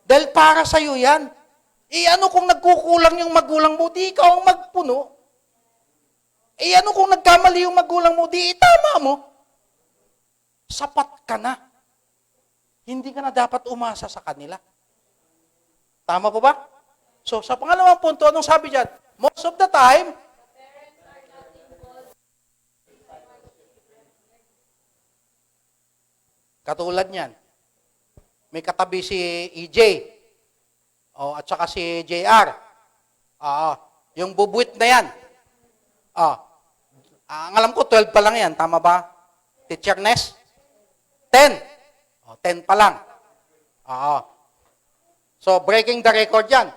Dahil para sa'yo yan. Ano kung nagkukulang yung magulang mo, di ikaw ang magpuno. Ano kung nagkamali yung magulang mo, di itama mo. Sapat ka na. Hindi ka na dapat umasa sa kanila. Tama po ba? So, sa pangalawang punto, anong sabi dyan? Most of the time, katulad niyan, may katabi si EJ, at saka si JR. Yung bubuit na yan. Ang alam ko, 12 pa lang yan. Tama ba? Teacher Ness? 10. 10 pa lang. So, breaking the record yan.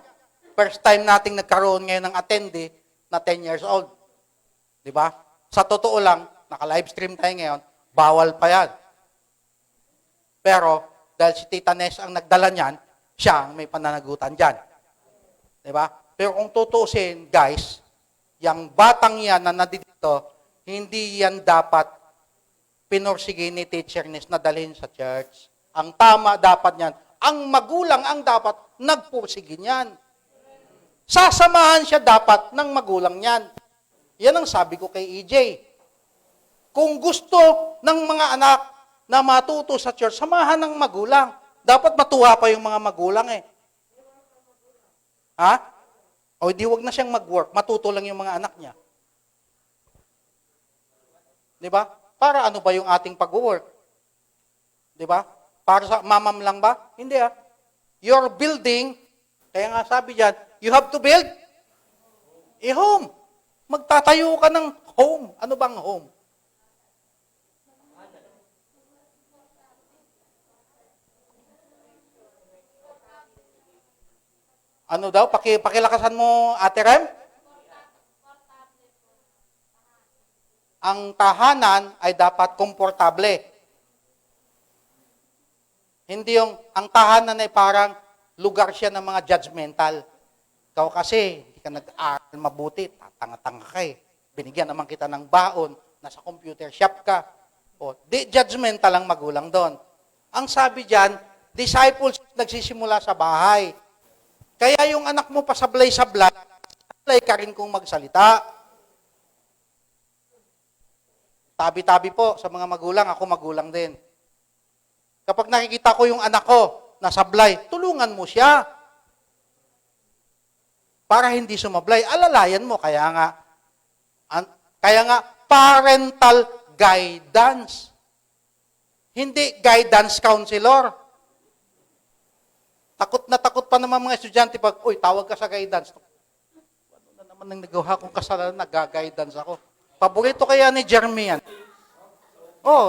First time nating nagkaroon ngayon ng attendee na 10 years old. Di ba? Sa totoo lang, naka-livestream tayo ngayon, bawal pa yan. Pero, dahil si Tita Ness ang nagdala niyan, siya ang may pananagutan dyan. Di ba? Pero kung tutuusin, guys, yung batang yan na nandito, hindi yan dapat pinursige ni Teacher Ness na dalhin sa church. Ang tama dapat niyan, ang magulang ang dapat nagpursige niyan. Sasamahan siya dapat ng magulang niyan. Yan ang sabi ko kay EJ. Kung gusto ng mga anak na matuto sa church, samahan ng magulang. Dapat matuwa pa yung mga magulang eh. O di wag na siyang mag-work, matuto lang yung mga anak niya. Di ba? Para ano ba yung ating pag-work? Di ba? Para sa mamam lang ba? Hindi You're building, kaya nga sabi dyan, you have to build a home. Magtatayo ka ng home. Ano bang home? Ano daw? Pakilakasan mo, Ate Rem? Ang tahanan ay dapat komportable. Hindi ang tahanan ay parang lugar siya ng mga judgmental. Ikaw kasi, hindi ka nag-aaral mabuti, tatanga-tanga ka eh. Binigyan naman kita ng baon, nasa computer shop ka. Di judgmental ang magulang doon. Ang sabi diyan, disciples nagsisimula sa bahay. Kaya yung anak mo pasablay-sablay, sablay ka rin kung magsalita. Tabi-tabi po sa mga magulang, ako magulang din. Kapag nakikita ko yung anak ko na sablay, tulungan mo siya. Para hindi sumablay, alalayan mo. Kaya nga, parental guidance. Hindi guidance counselor. Takot pa naman mga estudyante pag, tawag ka sa guidance. Ano na naman nang nagawa kong kasalanan, nag-guidance ako. Paborito kaya ni Jeremy yan.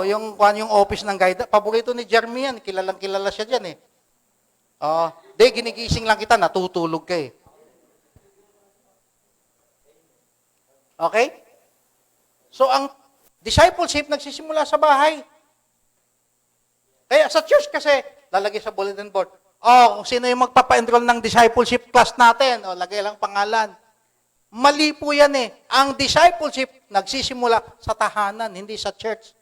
Yung office ng guidance. Paborito ni Jeremy yan. Kilalang-kilala siya dyan eh. Ginigising lang kita, natutulog ka eh. Okay? So, ang discipleship nagsisimula sa bahay. Kaya sa church kasi, lalagay sa bulletin board, kung sino yung magpapa-enroll ng discipleship class natin, lagay lang pangalan. Mali po yan eh. Ang discipleship, nagsisimula sa tahanan, hindi sa church.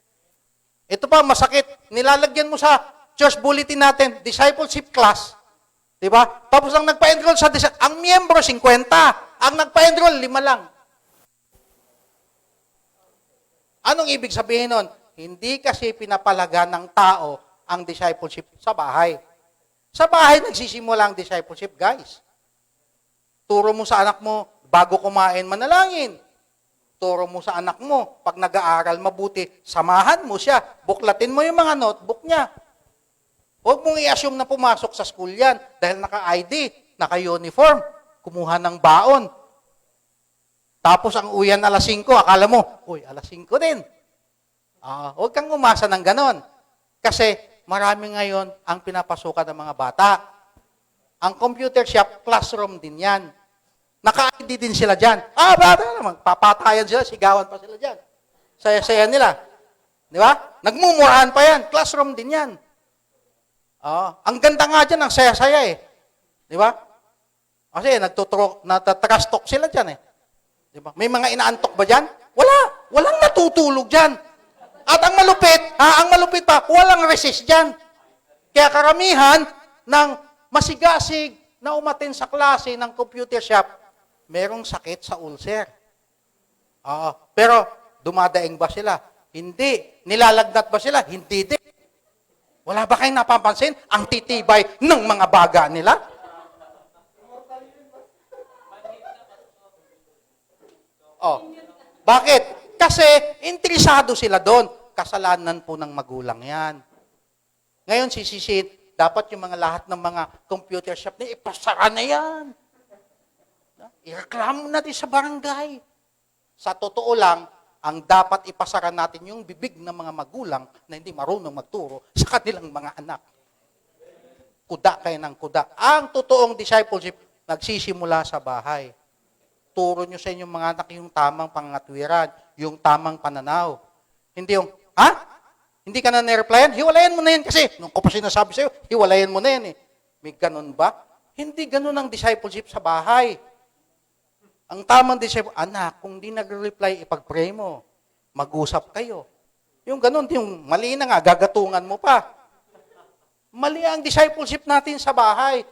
Ito pa, masakit. Nilalagyan mo sa church bulletin natin, discipleship class. Diba? Tapos ang nagpa-enroll ang miyembro, 50. Ang nagpa-enroll, 5 lang. Anong ibig sabihin nun? Hindi kasi pinapalaga ng tao ang discipleship sa bahay. Sa bahay, nagsisimula ang discipleship, guys. Turo mo sa anak mo, bago kumain, manalangin. Turo mo sa anak mo, pag nag-aaral mabuti, samahan mo siya. Buklatin mo yung mga notebook niya. Huwag mong i-assume na pumasok sa school yan dahil naka-ID, naka-uniform, kumuha ng baon. Tapos ang uyan alas 5, akala mo, alas 5 din. Huwag kang umasa ng ganon. Kasi marami ngayon ang pinapasukan ng mga bata. Ang computer shop, classroom din yan. Naka-ID din sila dyan. Bata naman, papatayan sila, sigawan pa sila dyan. Saya-saya nila. Di ba? Nagmumurahan pa yan. Classroom din yan. Ang ganda nga dyan, ang saya-saya eh. Di ba? Kasi natatrash talk sila dyan eh. Di ba? May mga inaantok ba dyan? Wala. Walang natutulog dyan. At ang malupit pa, walang resist dyan. Kaya karamihan ng masigasig na umatin sa klase ng computer shop, merong sakit sa ulcer. Pero dumadaing ba sila? Hindi. Nilalagnat ba sila? Hindi din. Wala ba kayong napapansin? Ang titibay ng mga baga nila? Bakit? Kasi interesado sila doon. Kasalanan po ng magulang yan. Ngayon, sisisin, dapat yung mga lahat ng mga computer shop na ipasara na yan. Ireklamo natin sa barangay. Sa totoo lang, ang dapat ipasara natin yung bibig ng mga magulang na hindi marunong magturo sa kanilang mga anak. Kuda kayo ng kuda. Ang totoong discipleship, nagsisimula sa bahay. Turo nyo sa inyong mga anak yung tamang pangatwiran, yung tamang pananaw. Hindi yung, hindi ka na nireplyan? Hiwalayan mo na yan kasi, nung ko pa sinasabi sa'yo, hiwalayan mo na yan eh. May ganun ba? Hindi ganun ang discipleship sa bahay. Ang tamang discipleship, anak, kung di nagre-reply, ipag-pray mo. Mag-usap kayo. Yung ganun, yung mali na nga, gagatungan mo pa. Mali ang discipleship natin sa bahay.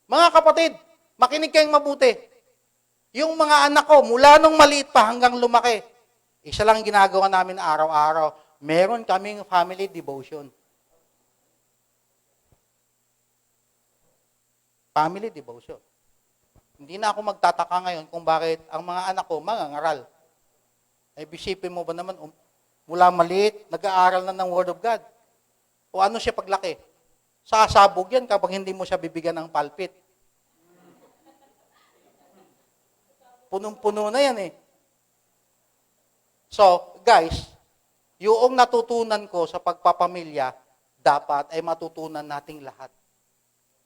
Mga kapatid, makinig kayong mabuti. Yung mga anak ko, mula nung maliit pa hanggang lumaki, isa lang ginagawa namin araw-araw, meron kaming family devotion. Family devotion. Hindi na ako magtataka ngayon kung bakit ang mga anak ko mangangaral. Ay bisipin mo ba naman, mula maliit, nag-aaral na ng Word of God. O ano siya paglaki? Sasabog yan kapag hindi mo siya bibigyan ng pulpit. Punong-puno na yan eh. So, guys, yung natutunan ko sa pagpapamilya, dapat ay matutunan nating lahat.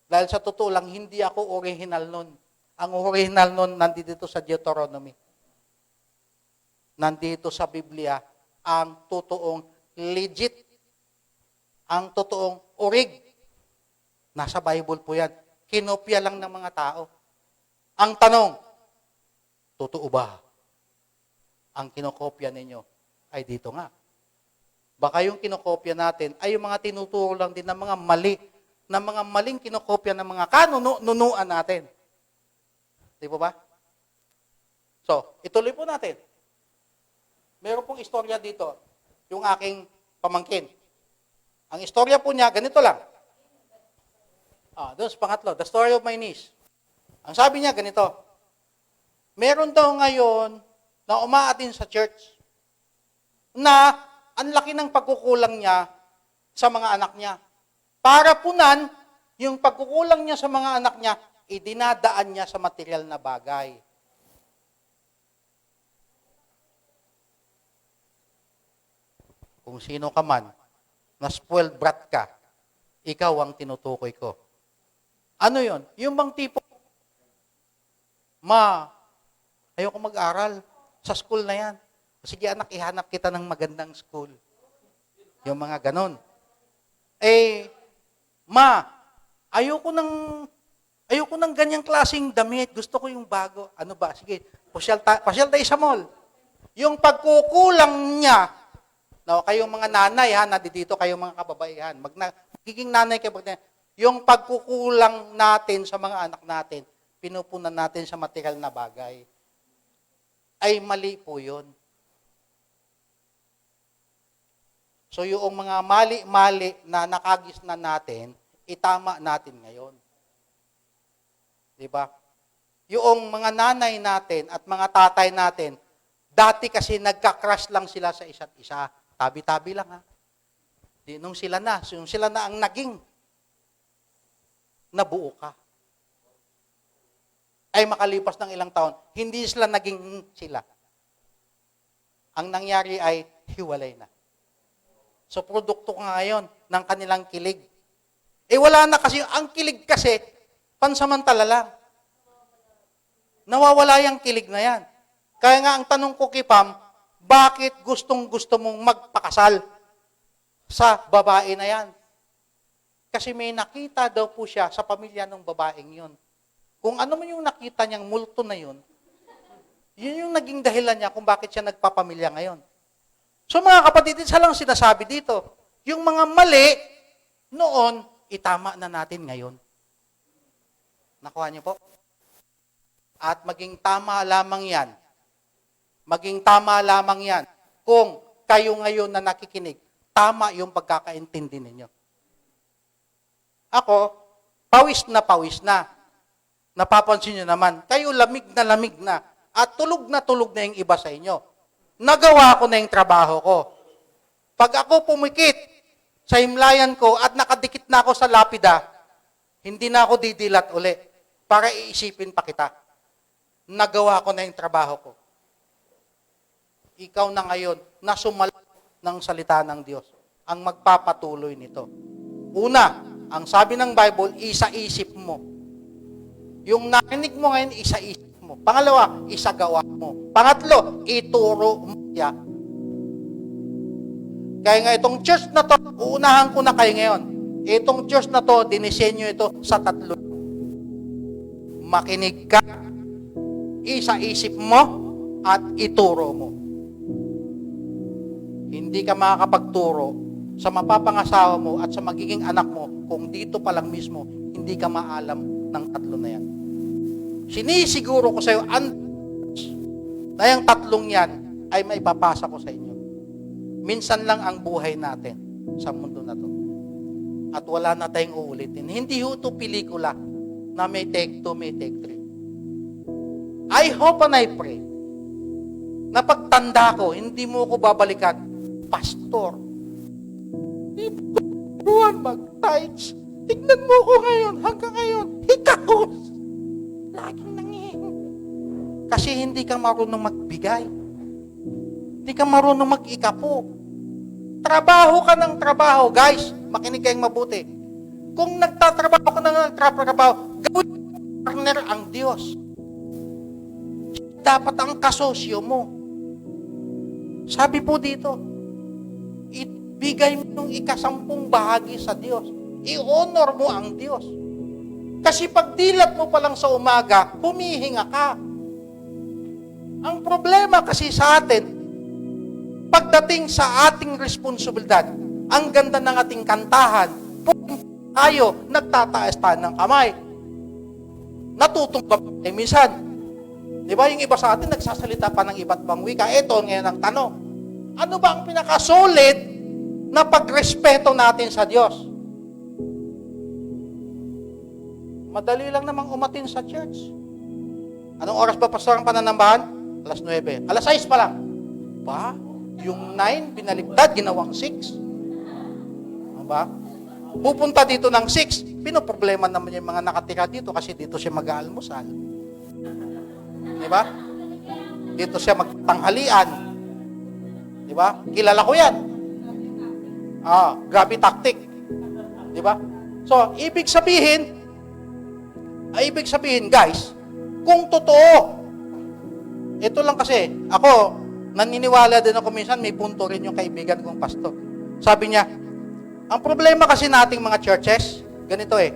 Dahil sa totoo lang, hindi ako original nun. Ang original nun, nandito sa Deuteronomy. Nandito sa Biblia, ang totoong legit, ang totoong orig. Nasa Bible po yan. Kinopya lang ng mga tao. Ang tanong, totoo ba? Ang kinokopya ninyo ay dito nga. Baka yung kinokopya natin ay yung mga tinuturo lang din ng mga mali, ng mga maling kinokopya ng mga kanunuan natin. Di ba? So, ituloy po natin. Meron pong istorya dito, yung aking pamangkin. Ang istorya po niya, ganito lang. Doon sa pangatlo, the story of my niece. Ang sabi niya, ganito. Meron daw ngayon na umaatin sa church na ang laki ng pagkukulang niya sa mga anak niya. Para punan, yung pagkukulang niya sa mga anak niya, idinadaan niya sa material na bagay. Kung sino ka man, na spoiled brat ka, ikaw ang tinutukoy ko. Ano yon? Yung bang tipo, ayoko mag-aral. Sa school na yan. Sige anak, ihanap kita ng magandang school. Yung mga ganon. Eh, ma, ayoko ng ganyang klaseng damit. Gusto ko yung bago. Ano ba? Sige, pasyal tayo sa mall. Yung pagkukulang niya, no, kayong mga nanay, nandito kayong mga kababaihan, magiging nanay kayo, yung pagkukulang natin sa mga anak natin, pinupunan natin sa material na bagay, ay mali po yun. So yung mga mali-mali na nakagisnan natin, itama natin ngayon. Diba? Yung mga nanay natin at mga tatay natin, dati kasi nagka-crush lang sila sa isa't isa. Tabi-tabi lang nung sila na ang naging nabuo ka. Ay makalipas ng ilang taon, hindi sila naging sila. Ang nangyari ay hiwalay na. So produkto ka ngayon ng kanilang kilig. Wala na kasi, ang kilig kasi, pansamantala lang. Nawawala yung kilig na yan. Kaya nga ang tanong ko kay Pam, bakit gustong-gusto mong magpakasal sa babae na yan? Kasi may nakita daw po siya sa pamilya ng babaeng yun. Kung ano man yung nakita niyang multo na yun, yun yung naging dahilan niya kung bakit siya nagpapamilya ngayon. So mga kapatid, isa lang sinasabi dito, yung mga mali noon, itama na natin ngayon. Nakuha niyo po? At maging tama lamang yan. Maging tama lamang yan kung kayo ngayon na nakikinig, tama yung pagkakaintindi ninyo. Ako, pawis na. Napapansin nyo naman, kayo lamig na at tulog na yung iba sa inyo. Nagawa ko na yung trabaho ko. Pag ako pumikit sa himlayan ko at nakadikit na ako sa lapida, hindi na ako didilat uli para iisipin pa kita. Nagawa ko na yung trabaho ko. Ikaw na ngayon na sumalot ng salita ng Diyos ang magpapatuloy nito. Una, ang sabi ng Bible, isa-isip mo. Yung narinig mo ngayon, isa-isip mo. Pangalawa, isagawa mo. Pangatlo, ituro mo siya. Kaya nga itong church na to, uunahan ko na kayo ngayon. Itong church na to, dinisenyo ito sa tatlo. Makinig ka, isa-isip mo, at ituro mo. Hindi ka makakapagturo sa mapapangasawa mo at sa magiging anak mo kung dito pa lang mismo hindi ka maalam ng tatlo na yan. Sinisiguro ko sa iyo na yung tatlong yan ay maipapasa ko sa inyo. Minsan lang ang buhay natin sa mundo na to. At wala na tayong uulitin. Hindi ito pelikula na may take 2, may take 3. I hope and I pray na pagtanda ko, hindi mo ko babalikan, Pastor, hindi mo turuan mag-tithes. Tignan mo ko ngayon, hanggang ngayon, hikakos. Laging nangihingi. Kasi hindi ka marunong magbigay. Hindi ka marunong mag-ikapo. Trabaho ka ng trabaho, guys. Makinig kayong mabuti. Kung nagtatrabaho ka ng nagtatrabaho, gawin partner ang Diyos. Dapat ang kasosyo mo. Sabi po dito, ibigay mo yung ikasampung bahagi sa Diyos. I-honor mo ang Diyos. Kasi pag dilat mo pa lang sa umaga, humihinga ka. Ang problema kasi sa atin, pagdating sa ating responsibilidad, ang ganda ng ating kantahan, tayo, nagtataas tayo ng kamay. Natutumba tayo minsan. Di ba, yung iba sa atin, nagsasalita pa ng iba't bang wika. Ito, ngayon ang tanong. Ano ba ang pinakasolid na pagrespeto natin sa Diyos? Madali lang namang umatin sa church. Anong oras ba, Pastor, ang pananambahan? 9:00. 6:00 pa lang. Ba? Yung 9, binaliktad, ginawang 6. Ba? Pupunta dito ng 6, pinoproblema naman yung mga nakatira dito kasi dito siya mag-aalmusal. Di ba? Dito siya magtanghalian. Di ba? Kilala ko yan. Grabe tactic. Di ba? So, ibig sabihin, guys, kung totoo, ito lang kasi, ako, naniniwala din ako minsan, may punto rin yung kaibigan kong pastor. Sabi niya, Ang problema kasi nating mga churches, ganito eh.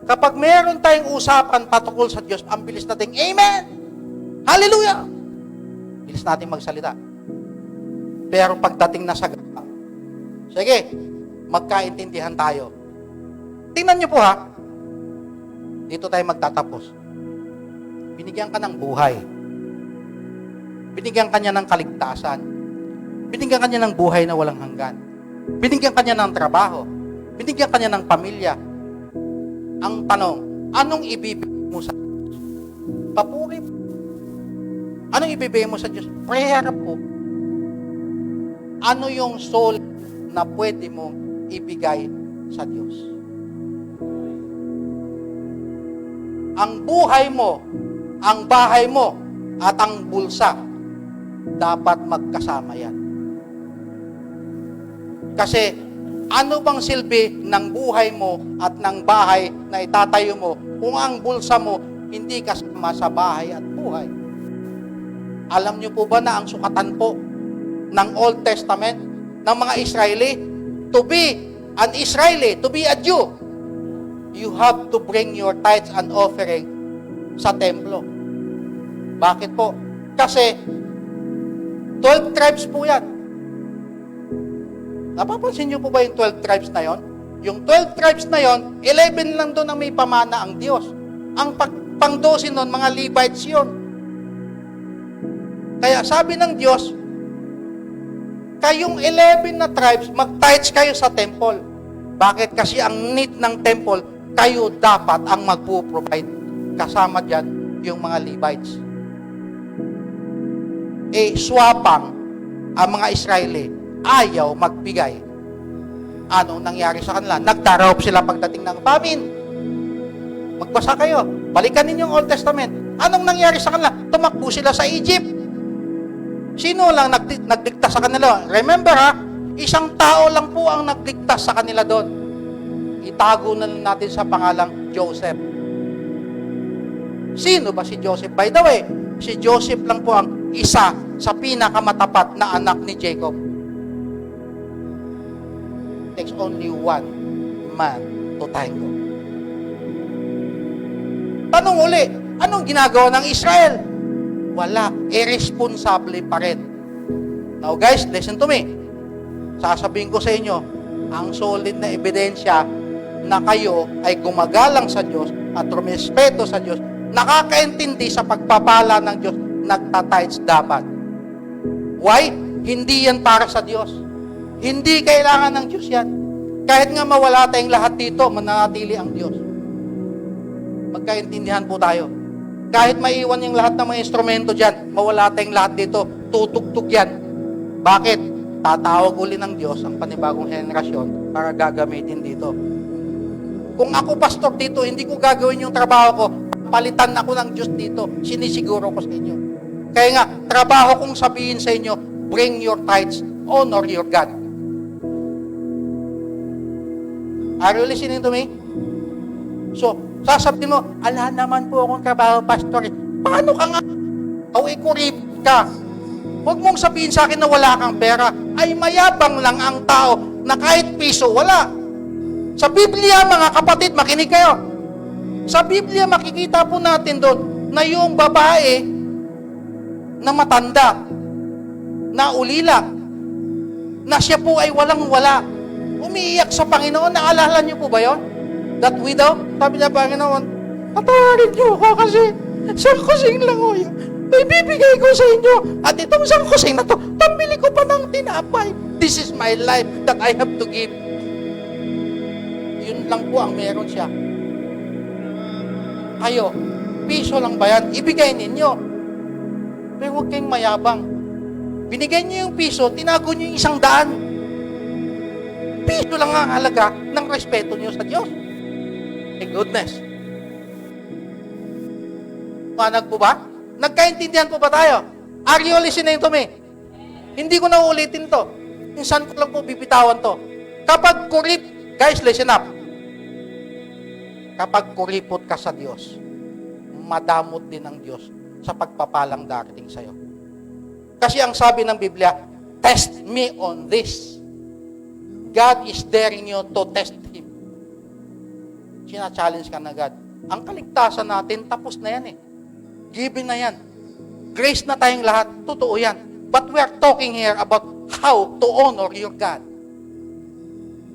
Kapag meron tayong usapan patungkol sa Diyos, ang bilis nating, Amen! Hallelujah! Bilis nating magsalita. Pero pagdating na sa gaba, sige, magkaintindihan tayo. Tingnan niyo po ha, dito tayo magtatapos. Binigyan ka ng buhay. Binigyan ka niya ng kaligtasan. Binigyan ka niya ng buhay na walang hanggan. Binigyan ka niya ng trabaho. Binigyan ka niya ng pamilya. Ang tanong, anong ibibigay mo sa Diyos? Papuri mo. Anong ibibigay mo sa Diyos? Prayer po. Ano yung soul na pwede mong ibigay sa Diyos? Ang buhay mo, ang bahay mo, at ang bulsa, dapat magkasama yan. Kasi, ano bang silbi ng buhay mo at ng bahay na itatayo mo kung ang bulsa mo hindi kasama sa bahay at buhay? Alam niyo po ba na ang sukatan po ng Old Testament ng mga Israeli? To be an Israeli, to be a Jew, you have to bring your tithes and offering sa templo. Bakit po? Kasi 12 tribes po yan. Napapansin niyo po ba yung 12 tribes na yon? Yung 12 tribes na yon, 11 lang doon ang may pamana ang Diyos. Ang pang-12 nun, mga Levites yun. Kaya sabi ng Diyos, kayong 11 na tribes, mag-tithes kayo sa temple. Bakit? Kasi ang need ng temple, kayo dapat ang magpo-provide. Kasama dyan yung mga Levites. Swapang ang mga Israeli, ayaw magbigay. Anong nangyari sa kanila? Nagdarop sila pagdating ng famine. Magbasa kayo. Balikan ninyo yung Old Testament. Anong nangyari sa kanila? Tumakbo sila sa Egypt. Sino lang nagdikta sa kanila? Remember ha, isang tao lang po ang nagdiktas sa kanila doon. Itago na lang natin sa pangalang Joseph. Sino ba si Joseph? By the way, si Joseph lang po ang isa sa pinakamatapat na anak ni Jacob. Takes only one man to tango. Tanong uli, anong ginagawa ng Israel? Wala. Irresponsable pa rin. Now guys, listen to me. Sasabihin ko sa inyo, ang solid na ebidensya na kayo ay gumagalang sa Diyos at rumispeto sa Diyos, nakakaintindi sa pagpapala ng Diyos, nagtatides dapat. Why? Hindi yan para sa Diyos. Hindi kailangan ng Diyos yan. Kahit nga mawala tayong lahat dito, mananatili ang Diyos. Magkaintindihan po tayo. Kahit maiwan yung lahat ng mga instrumento dyan, mawala tayong lahat dito, tutugtog yan. Bakit? Tatawag uli ng Diyos ang panibagong henerasyon para gagamitin dito. Kung ako pastor dito, hindi ko gagawin yung trabaho ko, palitan ako ng Diyos dito, sinisiguro ko sa inyo. Kaya nga, trabaho kong sabihin sa inyo, bring your tithes, honor your God. Are you listening to me? So, sasabihin mo, ala naman po akong trabaho, pastor. Paano ka nga? Kurip ka. Huwag mong sabihin sa akin na wala kang pera. Ay mayabang lang ang tao na kahit piso, wala. Sa Biblia, mga kapatid, makinig kayo. Sa Biblia, makikita po natin doon na yung babae na matanda, na ulila, na siya po ay walang-wala. Umiiyak sa Panginoon. Naalala niyo po ba yun? That widow? Sabi niya, Panginoon, patawarin niyo ako kasi sangkusing lang ko yun. Ibibigay ko sa inyo. At itong sangkusing na to, pambili ko pa ng tinapay. This is my life that I have to give. Yun lang po ang meron siya. Kayo, piso lang ba yan? Ibigay ninyo. Pero huwag kayong mayabang. Binigay niyo yung piso, tinago niyo yung 100. Piso lang ang halaga ng respeto niyo sa Diyos. Thank goodness. Manag po ba? Nagkaintindihan po ba tayo? Are you listening to me? Hindi ko na uulitin to. Minsan ko lang po bibitawan to. Kapag guys, listen up. Kapag kuripot ka sa Diyos, madamot din ng Diyos sa pagpapalang darating sa'yo. Kasi ang sabi ng Biblia, test me on this. God is daring you to test Him. Sina-challenge ka na God. Ang kaligtasan natin, tapos na yan eh. Given na yan. Grace na tayong lahat. Totoo yan. But we are talking here about how to honor your God.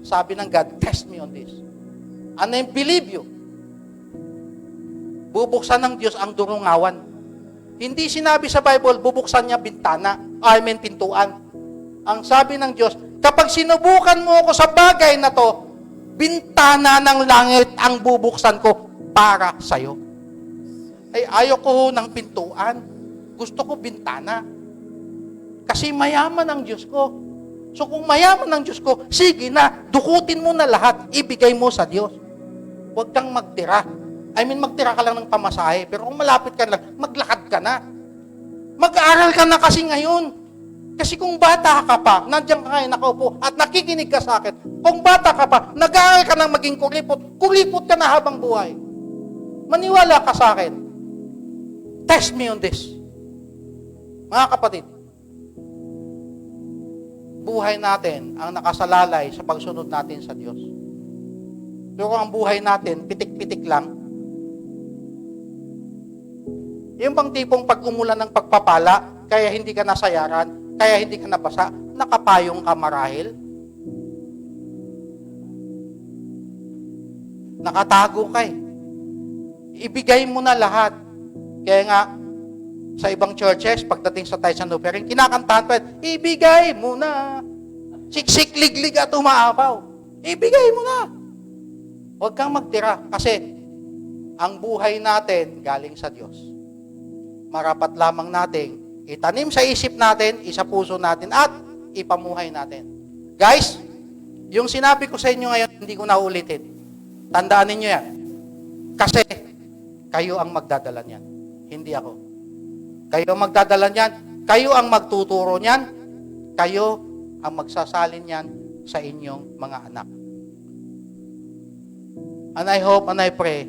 Sabi ng God, test me on this. And I believe you. Bubuksan ng Diyos ang durungawan. Hindi sinabi sa Bible, bubuksan niya bintana. Pintuan. Ang sabi ng Diyos, kapag sinubukan mo ako sa bagay na to, bintana ng langit ang bubuksan ko para sa'yo. Ay, ayoko ng pintuan. Gusto ko bintana. Kasi mayaman ang Diyos ko. So kung mayaman ang Diyos ko, sige na, dukutin mo na lahat, ibigay mo sa Diyos. Huwag kang magtira. Magtira ka lang ng pamasahe, pero kung malapit ka lang, maglakad ka na. Mag-aaral ka na kasi ngayon. Kasi kung bata ka pa, nandiyan ka ngayon nakaupo at nakikinig ka sa akin, kung bata ka pa, nag-aaral ka ng maging kuripot ka na habang buhay. Maniwala ka sa akin. Test me on this. Mga kapatid, buhay natin ang nakasalalay sa pagsunod natin sa Diyos. Pero kung ang buhay natin, pitik-pitik lang, yung bang tipong pag umulan ng pagpapala, kaya hindi ka nasayaran, kaya hindi ka nabasa, nakapayong ka marahil? Nakatago ka eh. Ibigay mo na lahat. Kaya nga, sa ibang churches, pagdating sa Tyson Offering, kinakantahan pa, ibigay mo na. Siksik, liglig at umaapaw. Ibigay mo na. Huwag kang magtira. Kasi, ang buhay natin galing sa Diyos. Marapat lamang nating itanim sa isip natin, isa puso natin, at ipamuhay natin. Guys, yung sinabi ko sa inyo ngayon, hindi ko na ulitin. Tandaan ninyo yan. Kasi, kayo ang magdadala niyan. Hindi ako. Kayo ang magdadala niyan. Kayo ang magtuturo niyan. Kayo ang magsasalin niyan sa inyong mga anak. And I hope and I pray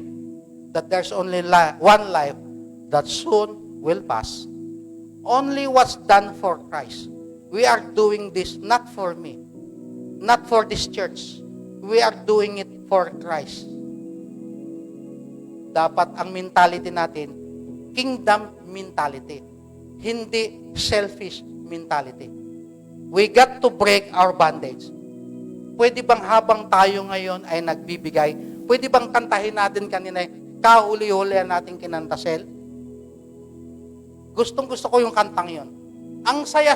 that there's only one life that soon will pass. Only what's done for Christ. We are doing this not for me, not for this church. We are doing it for Christ. Dapat ang mentality natin, kingdom mentality, hindi selfish mentality. We got to break our bondage. Pwede bang habang tayo ngayon ay nagbibigay, pwede bang kantahin natin kanina, kahuli-hulihan natin kinantasel? Gustong-gusto ko yung kantang yon. Ang saya